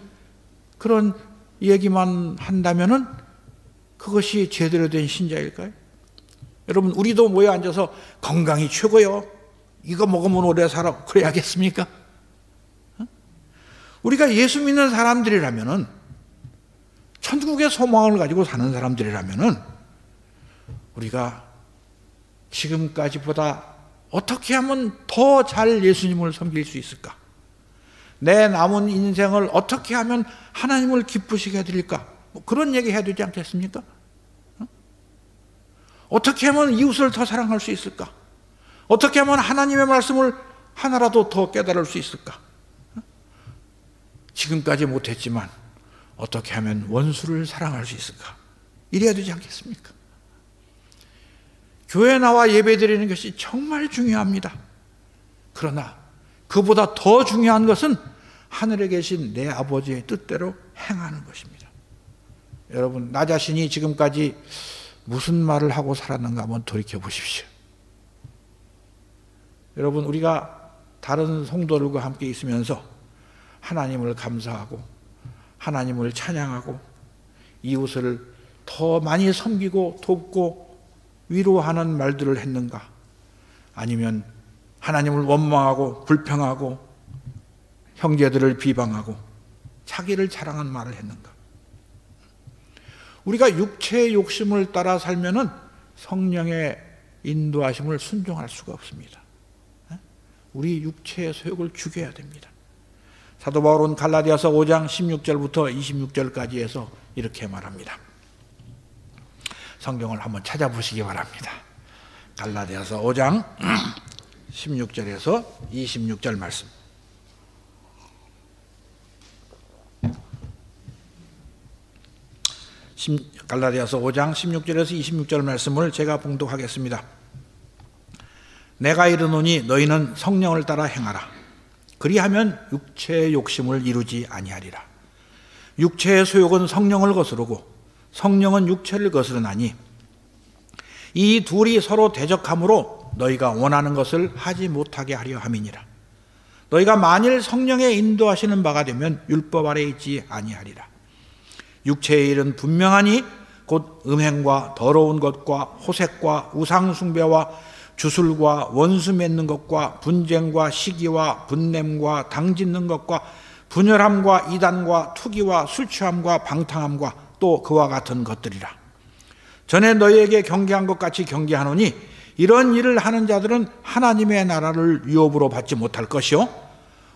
그런 얘기만 한다면은 그것이 제대로 된 신자일까요? 여러분, 우리도 모여 앉아서 건강이 최고요, 이거 먹으면 오래 살아, 그래야겠습니까? 우리가 예수 믿는 사람들이라면은, 천국의 소망을 가지고 사는 사람들이라면은 우리가 지금까지보다 어떻게 하면 더 잘 예수님을 섬길 수 있을까? 내 남은 인생을 어떻게 하면 하나님을 기쁘시게 해드릴까? 뭐 그런 얘기 해야 되지 않겠습니까? 어떻게 하면 이웃을 더 사랑할 수 있을까? 어떻게 하면 하나님의 말씀을 하나라도 더 깨달을 수 있을까? 지금까지 못했지만 어떻게 하면 원수를 사랑할 수 있을까? 이래야 되지 않겠습니까? 교회 나와 예배 드리는 것이 정말 중요합니다. 그러나 그보다 더 중요한 것은 하늘에 계신 내 아버지의 뜻대로 행하는 것입니다. 여러분, 나 자신이 지금까지 무슨 말을 하고 살았는가 한번 돌이켜 보십시오. 여러분, 우리가 다른 성도들과 함께 있으면서 하나님을 감사하고 하나님을 찬양하고 이웃을 더 많이 섬기고 돕고 위로하는 말들을 했는가? 아니면 하나님을 원망하고 불평하고 형제들을 비방하고 자기를 자랑한 말을 했는가? 우리가 육체의 욕심을 따라 살면은 성령의 인도하심을 순종할 수가 없습니다. 우리 육체의 소욕을 죽여야 됩니다. 사도 바울은 갈라디아서 5장 16절부터 26절까지 해서 이렇게 말합니다. 성경을 한번 찾아보시기 바랍니다. 갈라디아서 5장 16절에서 26절 말씀. 갈라디아서 5장 16절에서 26절 말씀을 제가 봉독하겠습니다. 내가 이르노니 너희는 성령을 따라 행하라. 그리하면 육체의 욕심을 이루지 아니하리라. 육체의 소욕은 성령을 거스르고 성령은 육체를 거스르나니 이 둘이 서로 대적함으로 너희가 원하는 것을 하지 못하게 하려 함이니라. 너희가 만일 성령의 인도하시는 바가 되면 율법 아래 있지 아니하리라. 육체의 일은 분명하니 곧 음행과 더러운 것과 호색과 우상 숭배와 주술과 원수 맺는 것과 분쟁과 시기와 분냄과 당짓는 것과 분열함과 이단과 투기와 술 취함과 방탕함과 또 그와 같은 것들이라. 전에 너희에게 경계한 것 같이 경계하노니 이런 일을 하는 자들은 하나님의 나라를 유업으로 받지 못할 것이요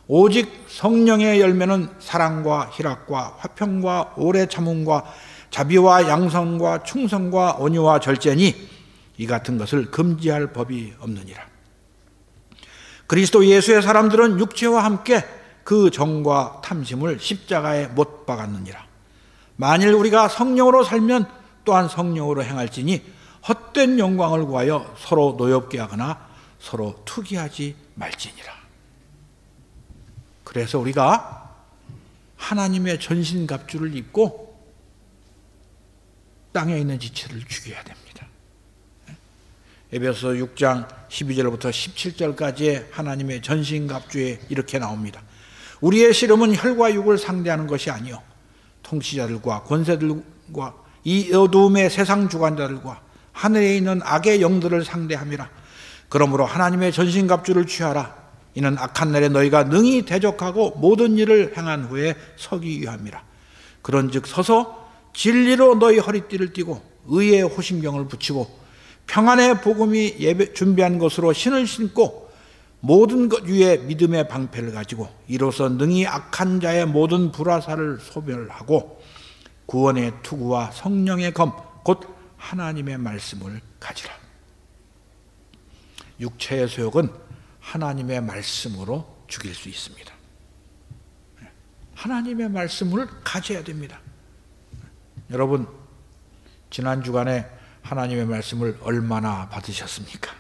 오직 성령의 열매는 사랑과 희락과 화평과 오래 참음과 자비와 양선과 충성과 온유와 절제니 이 같은 것을 금지할 법이 없느니라. 그리스도 예수의 사람들은 육체와 함께 그 정과 탐심을 십자가에 못 박았느니라. 만일 우리가 성령으로 살면 또한 성령으로 행할지니 헛된 영광을 구하여 서로 노엽게 하거나 서로 투기하지 말지니라. 그래서 우리가 하나님의 전신갑주를 입고 땅에 있는 지체를 죽여야 됩니다. 에베소 6장 12절부터 17절까지의 하나님의 전신갑주에 이렇게 나옵니다. 우리의 씨름은 혈과 육을 상대하는 것이 아니요 통치자들과 권세들과 이 어두움의 세상 주관자들과 하늘에 있는 악의 영들을 상대함이라. 그러므로 하나님의 전신갑주를 취하라. 이는 악한 날에 너희가 능히 대적하고 모든 일을 행한 후에 서기 위함이라. 그런즉 서서 진리로 너희 허리띠를 띠고 의의 호심경을 붙이고 평안의 복음이 준비한 것으로 신을 신고 모든 것 위에 믿음의 방패를 가지고 이로써 능히 악한 자의 모든 불화살을 소멸하고 구원의 투구와 성령의 검 곧 하나님의 말씀을 가지라. 육체의 소욕은 하나님의 말씀으로 죽일 수 있습니다. 하나님의 말씀을 가져야 됩니다. 여러분, 지난 주간에 하나님의 말씀을 얼마나 받으셨습니까?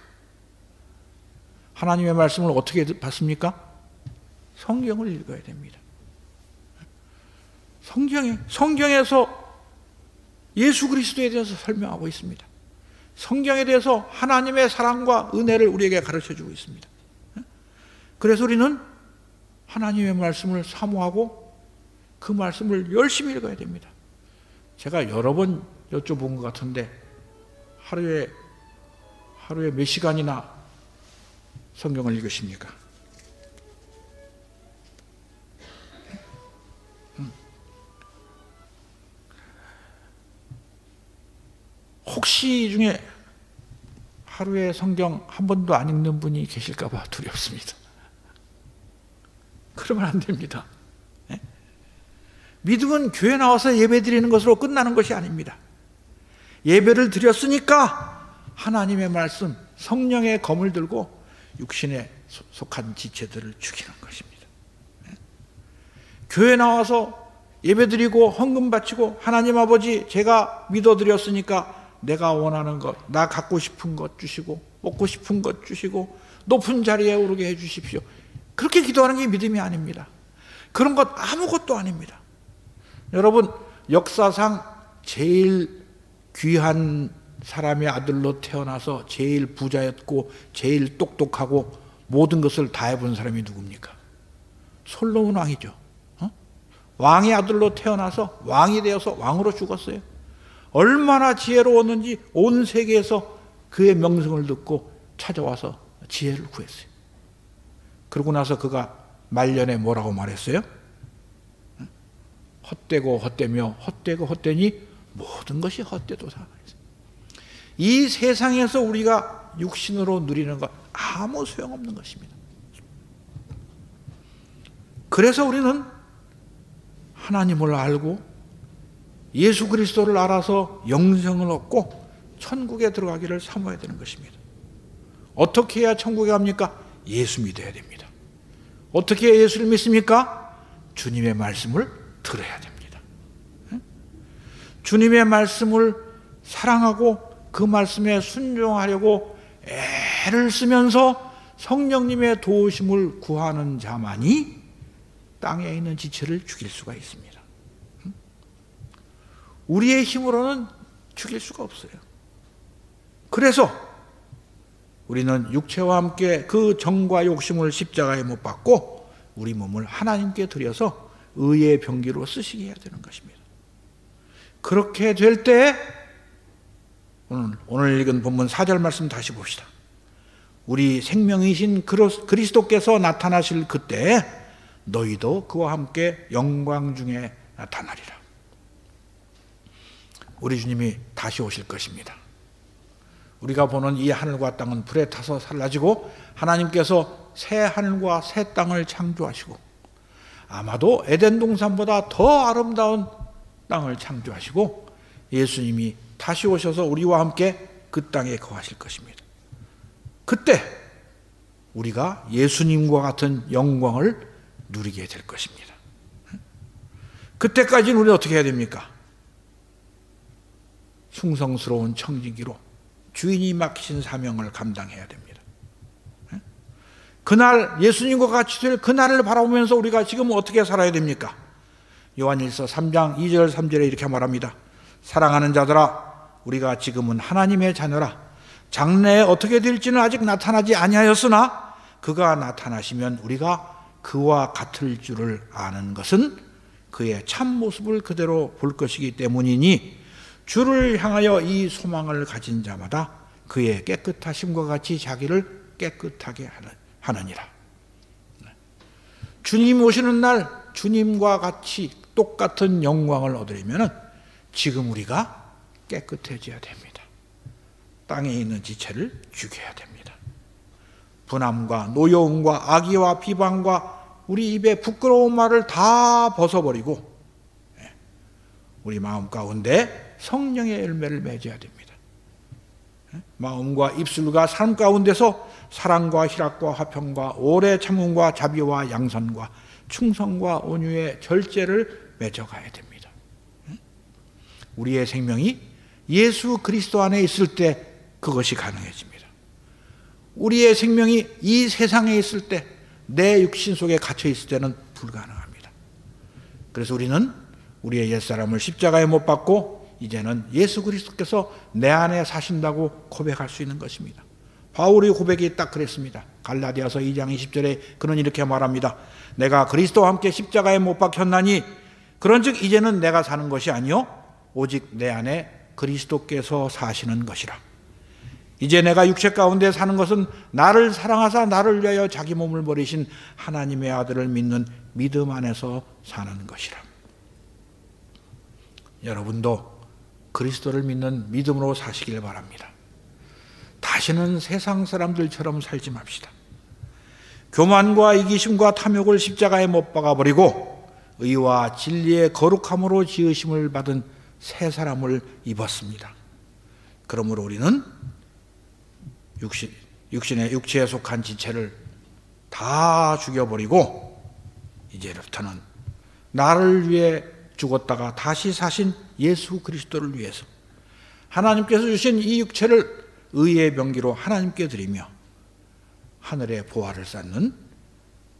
하나님의 말씀을 어떻게 받습니까? 성경을 읽어야 됩니다. 성경에서 예수 그리스도에 대해서 설명하고 있습니다. 성경에 대해서 하나님의 사랑과 은혜를 우리에게 가르쳐주고 있습니다. 그래서 우리는 하나님의 말씀을 사모하고 그 말씀을 열심히 읽어야 됩니다. 제가 여러 번 여쭤본 것 같은데 하루에 몇 시간이나 성경을 읽으십니까? 혹시 이 중에 하루에 성경 한 번도 안 읽는 분이 계실까 봐 두렵습니다. 그러면 안 됩니다. 믿음은 교회 나와서 예배 드리는 것으로 끝나는 것이 아닙니다. 예배를 드렸으니까 하나님의 말씀, 성령의 검을 들고 육신에 속한 지체들을 죽이는 것입니다. 교회 나와서 예배 드리고 헌금 바치고 하나님 아버지 제가 믿어드렸으니까 내가 원하는 것, 나 갖고 싶은 것 주시고 먹고 싶은 것 주시고 높은 자리에 오르게 해 주십시오. 그렇게 기도하는 게 믿음이 아닙니다. 그런 것 아무것도 아닙니다. 여러분, 역사상 제일 귀한 사람의 아들로 태어나서 제일 부자였고 제일 똑똑하고 모든 것을 다 해본 사람이 누굽니까? 솔로몬 왕이죠. 왕의 아들로 태어나서 왕이 되어서 왕으로 죽었어요. 얼마나 지혜로웠는지 온 세계에서 그의 명성을 듣고 찾아와서 지혜를 구했어요. 그러고 나서 그가 말년에 뭐라고 말했어요? 헛되고 헛되며 헛되고 헛되니 모든 것이 헛되도다. 이 세상에서 우리가 육신으로 누리는 것 아무 소용없는 것입니다. 그래서 우리는 하나님을 알고 예수 그리스도를 알아서 영생을 얻고 천국에 들어가기를 사모해야 되는 것입니다. 어떻게 해야 천국에 갑니까? 예수 믿어야 됩니다. 어떻게 해야 예수를 믿습니까? 주님의 말씀을 들어야 됩니다. 주님의 말씀을 사랑하고 그 말씀에 순종하려고 애를 쓰면서 성령님의 도우심을 구하는 자만이 땅에 있는 지체를 죽일 수가 있습니다. 우리의 힘으로는 죽일 수가 없어요. 그래서 우리는 육체와 함께 그 정과 욕심을 십자가에 못 박고 우리 몸을 하나님께 드려서 의의 병기로 쓰시게 해야 되는 것입니다. 그렇게 될 때 오늘 읽은 본문 4절 말씀 다시 봅시다. 우리 생명이신 그리스도께서 나타나실 그때 너희도 그와 함께 영광 중에 나타나리라. 우리 주님이 다시 오실 것입니다. 우리가 보는 이 하늘과 땅은 불에 타서 살라지고 하나님께서 새 하늘과 새 땅을 창조하시고 아마도 에덴 동산보다 더 아름다운 땅을 창조하시고 예수님이 다시 오셔서 우리와 함께 그 땅에 거하실 것입니다. 그때 우리가 예수님과 같은 영광을 누리게 될 것입니다. 그때까지는 우리는 어떻게 해야 됩니까? 충성스러운 청지기로 주인이 맡기신 사명을 감당해야 됩니다. 그날 예수님과 같이 될 그날을 바라보면서 우리가 지금 어떻게 살아야 됩니까? 요한일서 3장 2절 3절에 이렇게 말합니다. 사랑하는 자들아, 우리가 지금은 하나님의 자녀라. 장래에 어떻게 될지는 아직 나타나지 아니하였으나 그가 나타나시면 우리가 그와 같을 줄을 아는 것은 그의 참모습을 그대로 볼 것이기 때문이니 주를 향하여 이 소망을 가진 자마다 그의 깨끗하심과 같이 자기를 깨끗하게 하느니라. 주님 오시는 날 주님과 같이 똑같은 영광을 얻으려면 지금 우리가 깨끗해져야 됩니다. 땅에 있는 지체를 죽여야 됩니다. 분함과 노여움과 악의와 비방과 우리 입에 부끄러운 말을 다 벗어버리고 우리 마음 가운데 성령의 열매를 맺어야 됩니다. 마음과 입술과 삶 가운데서 사랑과 희락과 화평과 오래 참음과 자비와 양선과 충성과 온유의 절제를 맺어가야 됩니다. 우리의 생명이 예수 그리스도 안에 있을 때 그것이 가능해집니다. 우리의 생명이 이 세상에 있을 때, 내 육신 속에 갇혀 있을 때는 불가능합니다. 그래서 우리는 우리의 옛사람을 십자가에 못 박고 이제는 예수 그리스도께서 내 안에 사신다고 고백할 수 있는 것입니다. 바울의 고백이 딱 그랬습니다. 갈라디아서 2장 20절에 그는 이렇게 말합니다. 내가 그리스도와 함께 십자가에 못 박혔나니 그런즉 이제는 내가 사는 것이 아니요 오직 내 안에 그리스도께서 사시는 것이라. 이제 내가 육체 가운데 사는 것은 나를 사랑하사 나를 위하여 자기 몸을 버리신 하나님의 아들을 믿는 믿음 안에서 사는 것이라. 여러분도 그리스도를 믿는 믿음으로 사시길 바랍니다. 다시는 세상 사람들처럼 살지 맙시다. 교만과 이기심과 탐욕을 십자가에 못 박아버리고 의와 진리의 거룩함으로 지으심을 받은 새 사람을 입었습니다. 그러므로 우리는 육체에 속한 지체를 다 죽여버리고 이제부터는 나를 위해 죽었다가 다시 사신 예수 그리스도를 위해서 하나님께서 주신 이 육체를 의의 병기로 하나님께 드리며 하늘의 보화를 쌓는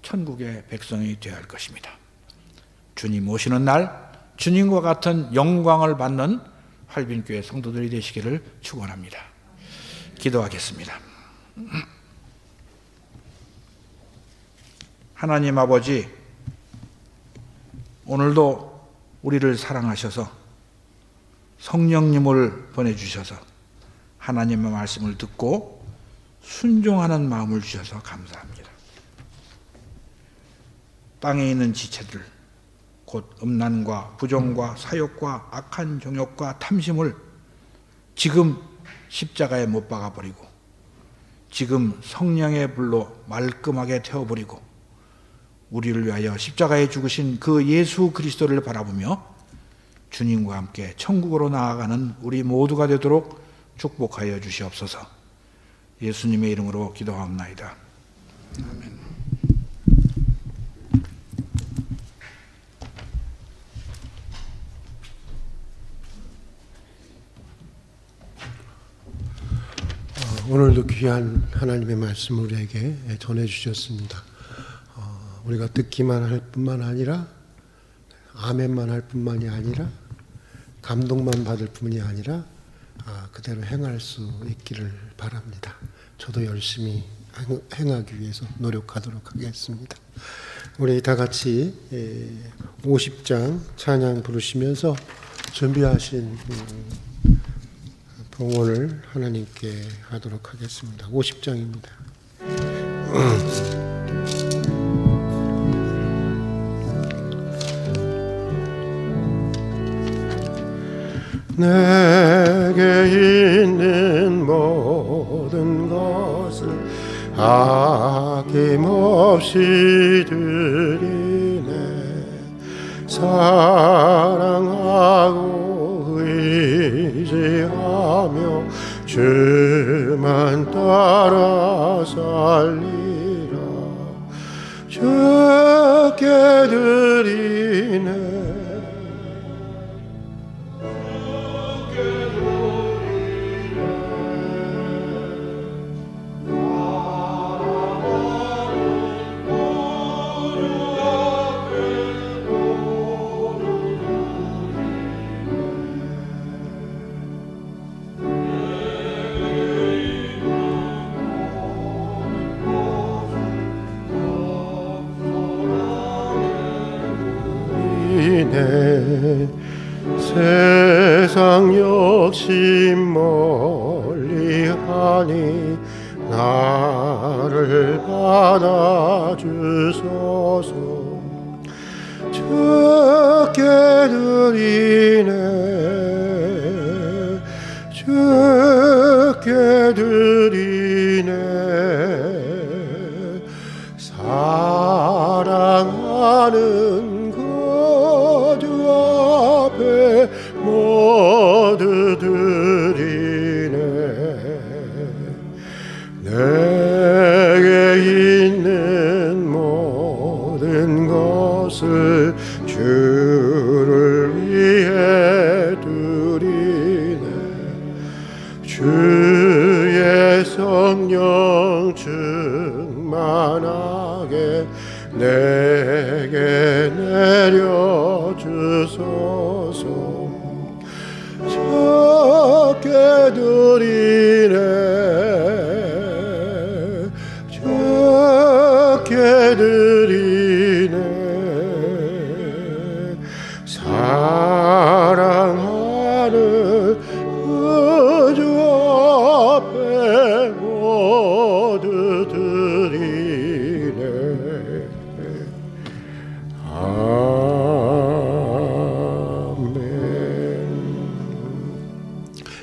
천국의 백성이 되어야 할 것입니다. 주님 오시는 날 주님과 같은 영광을 받는 활빈교회 성도들이 되시기를 축원합니다. 기도하겠습니다. 하나님 아버지, 오늘도 우리를 사랑하셔서 성령님을 보내주셔서 하나님의 말씀을 듣고 순종하는 마음을 주셔서 감사합니다. 땅에 있는 지체들, 곧 음란과 부정과 사욕과 악한 정욕과 탐심을 지금 십자가에 못 박아버리고 지금 성령의 불로 말끔하게 태워버리고 우리를 위하여 십자가에 죽으신 그 예수 그리스도를 바라보며 주님과 함께 천국으로 나아가는 우리 모두가 되도록 축복하여 주시옵소서. 예수님의 이름으로 기도하옵나이다. 아멘. 오늘도 귀한 하나님의 말씀을 우리에게 전해주셨습니다. 우리가 듣기만 할 뿐만 아니라 아멘만 할 뿐만이 아니라 감동만 받을 뿐이 아니라 그대로 행할 수 있기를 바랍니다. 저도 열심히 행하기 위해서 노력하도록 하겠습니다. 우리 다 같이 50장 찬양 부르시면서 준비하신 봉헌을 하나님께 하도록 하겠습니다. 50장입니다. 내게 있는 모든 것을 아낌없이 드리네. 사랑하고 의지하며 주만 따라 살리라. 주께 드리네. 나를 받아주소서. 주께 드리네, 주께 드리네. 사랑하는 거주 앞에 모두 드리네. 내게 있는 모든 것을 주를 위해 드리네. 주의 성령 충만하게 내게 내려주소서. 적게 드리네, 적게 드리네. 사랑하는 그 주 앞에 모두 드리네.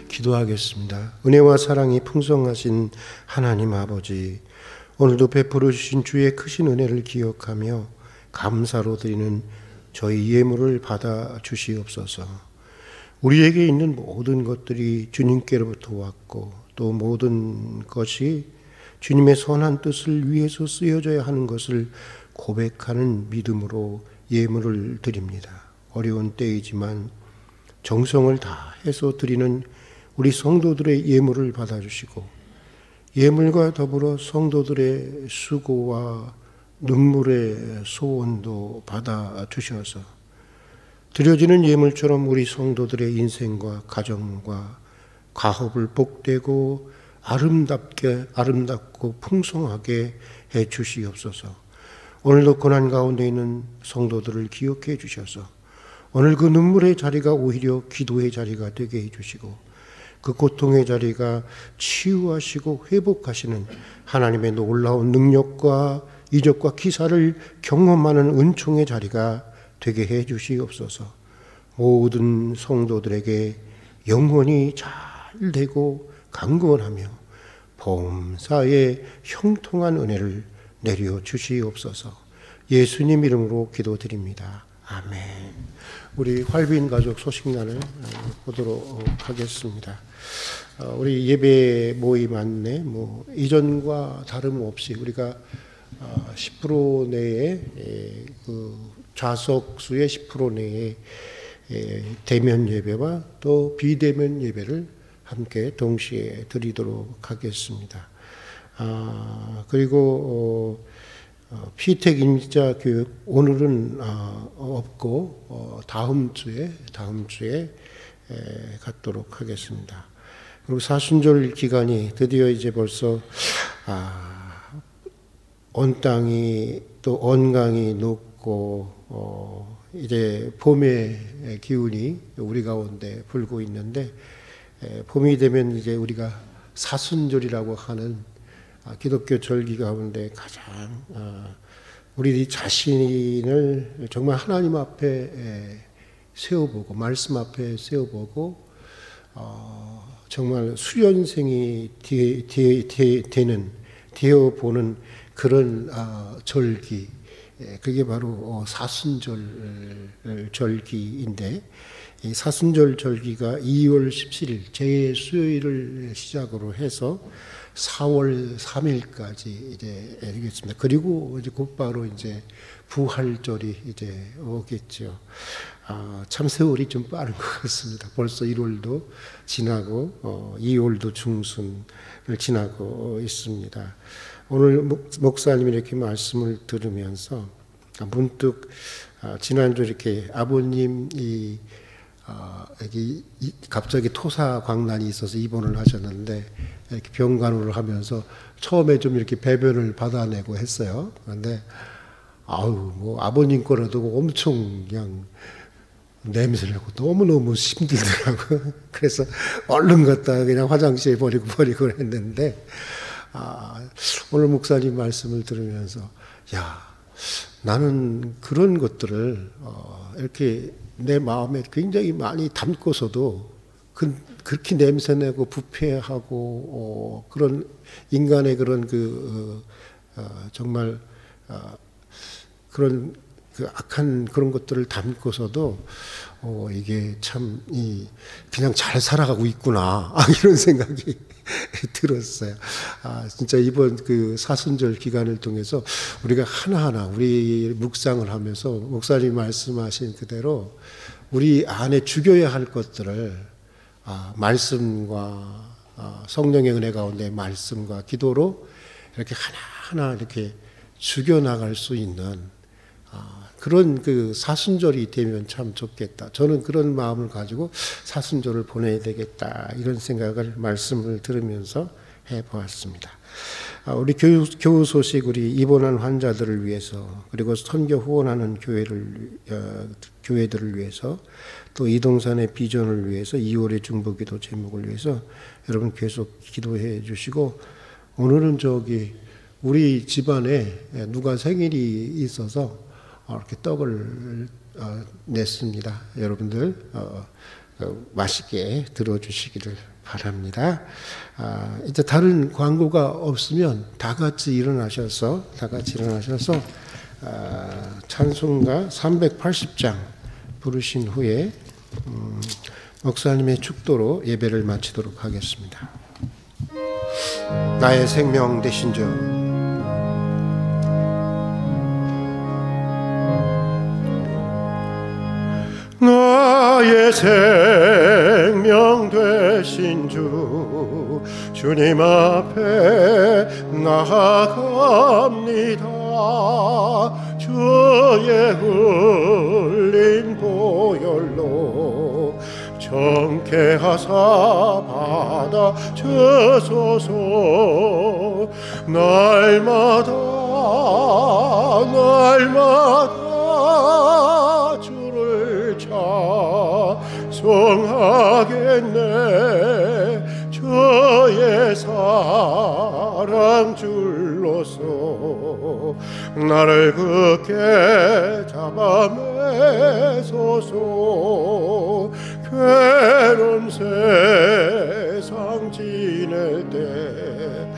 기도하겠습니다. 은혜와 사랑이 풍성하신 하나님 아버지, 오늘도 베풀어 주신 주의 크신 은혜를 기억하며 감사로 드리는 저희 예물을 받아 주시옵소서. 우리에게 있는 모든 것들이 주님께로부터 왔고 또 모든 것이 주님의 선한 뜻을 위해서 쓰여져야 하는 것을 고백하는 믿음으로 예물을 드립니다. 어려운 때이지만 정성을 다해서 드리는 우리 성도들의 예물을 받아주시고 예물과 더불어 성도들의 수고와 눈물의 소원도 받아주셔서 드려지는 예물처럼 우리 성도들의 인생과 가정과 가업을 복되고 아름답고 풍성하게 해 주시옵소서. 오늘도 고난 가운데 있는 성도들을 기억해 주셔서 오늘 그 눈물의 자리가 오히려 기도의 자리가 되게 해 주시고 그 고통의 자리가 치유하시고 회복하시는 하나님의 놀라운 능력과 이적과 기사를 경험하는 은총의 자리가 되게 해 주시옵소서. 모든 성도들에게 영원히 잘 되고 강건하며 범사에 형통한 은혜를 내려 주시옵소서. 예수님 이름으로 기도드립니다. 아멘. 우리 활빈 가족 소식란을 보도록 하겠습니다. 우리 예배 모임 안내 이전과 다름없이 우리가 10% 내에 그 좌석수의 10% 내에 대면 예배와 또 비대면 예배를 함께 동시에 드리도록 하겠습니다. 그리고 피택 임자 교육 오늘은 없고 다음 주에 갖도록 하겠습니다. 그리고 사순절 기간이 드디어 이제 벌써 온 땅이 또 온강이 녹고 이제 봄의 기운이 우리 가운데 불고 있는데 봄이 되면 이제 우리가 사순절이라고 하는 기독교 절기 가운데 가장 우리 자신을 정말 하나님 앞에 세워보고 말씀 앞에 세워보고 정말 수련생이 되어보는 그런 절기, 그게 바로 사순절 절기인데 이 사순절 절기가 2월 17일 제 수요일을 시작으로 해서 4월 3일까지 이제 되겠습니다. 그리고 이제 곧바로 이제 부활절이 이제 오겠죠. 참 세월이 좀 빠른 것 같습니다. 벌써 1월도 지나고 2월도 중순을 지나고 있습니다. 오늘 목사님이 이렇게 말씀을 들으면서 문득 지난주 이렇게 아버님이 여기 갑자기 토사광난이 있어서 입원을 하셨는데 이렇게 병간호를 하면서 처음에 좀 이렇게 배변을 받아내고 했어요. 그런데 아버님 거라도 엄청 그냥 냄새를 나고 너무너무 힘들더라고요. 그래서 얼른 갔다 그냥 화장실에 버리고 했는데 오늘 목사님 말씀을 들으면서 나는 그런 것들을 이렇게 내 마음에 굉장히 많이 담고서도 그렇게 냄새내고 부패하고 그런 인간의 그런 정말 그런 악한 그런 것들을 담고서도 이게 참 그냥 잘 살아가고 있구나 이런 생각이 들었어요. 진짜 이번 사순절 기간을 통해서 우리가 하나하나 우리 묵상을 하면서 목사님 말씀하신 그대로 우리 안에 죽여야 할 것들을 말씀과 성령의 은혜 가운데 말씀과 기도로 이렇게 하나하나 이렇게 죽여나갈 수 있는 그런 사순절이 되면 참 좋겠다. 저는 그런 마음을 가지고 사순절을 보내야 되겠다. 이런 생각을 말씀을 들으면서 해보았습니다. 우리 교우 소식, 우리 입원한 환자들을 위해서, 그리고 선교 후원하는 교회들을 위해서, 또 이동산의 비전을 위해서 2월의 중보기도 제목을 위해서 여러분 계속 기도해 주시고, 오늘은 우리 집안에 누가 생일이 있어서 이렇게 떡을 냈습니다. 여러분들 맛있게 들어주시기를 바랍니다. 이제 다른 광고가 없으면 다 같이 일어나셔서 찬송가 380장 부르신 후에 목사님의 축도로 예배를 마치도록 하겠습니다. 나의 생명 되신 주, 나의 생명 되신 주, 주님 앞에 나아갑니다. 주의 흘린 보혈로 정케하사 받아 주소서. 날마다 주를 찬송하겠네. 주의 사랑 줄로서 나를 굳게 잡아 매소서. 괴로운 세상 지낼 때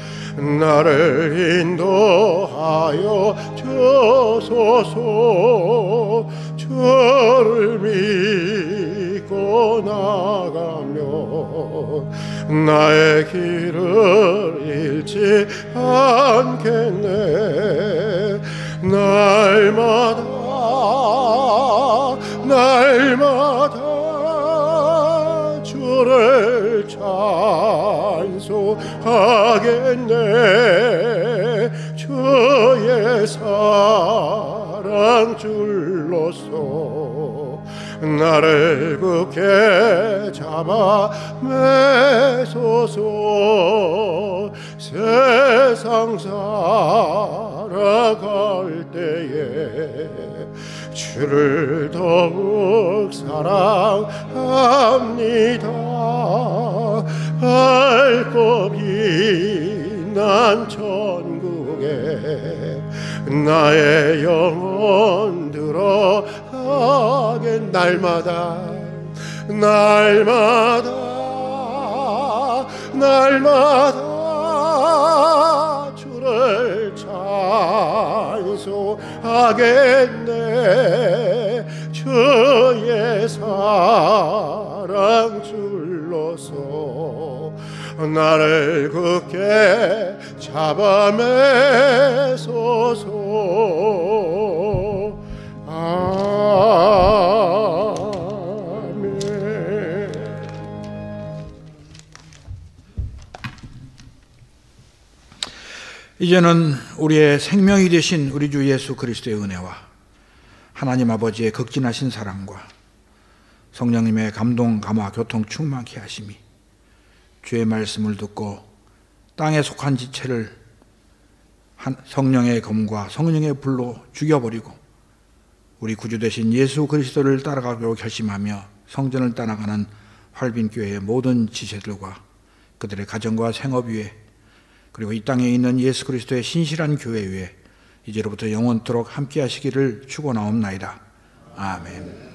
나를 인도하여 주소서. 주를 믿고 나가며 나의 길을 잃지 않겠네. 날마다 주를 찬송하겠네. 주의 사랑 줄로서 나를 굳게 잡아 매소서. 세상 살아갈 때에 주를 더욱 사랑합니다. 밝고 빛난 천국에 나의 영혼 들어가게. 날마다 주를 찬송하겠네. 주의 사랑 줄로서 나를 굳게 잡아 매소서. 아멘. 이제는 우리의 생명이 되신 우리 주 예수 그리스도의 은혜와 하나님 아버지의 극진하신 사랑과 성령님의 감동, 감화, 교통 충만케 하심이 주의 말씀을 듣고 땅에 속한 지체를 성령의 검과 성령의 불로 죽여버리고 우리 구주 되신 예수 그리스도를 따라가기로 결심하며 성전을 떠나가는 활빈교회의 모든 지체들과 그들의 가정과 생업 위에 그리고 이 땅에 있는 예수 그리스도의 신실한 교회 위에 이제로부터 영원토록 함께 하시기를 축원하옵나이다. 아멘.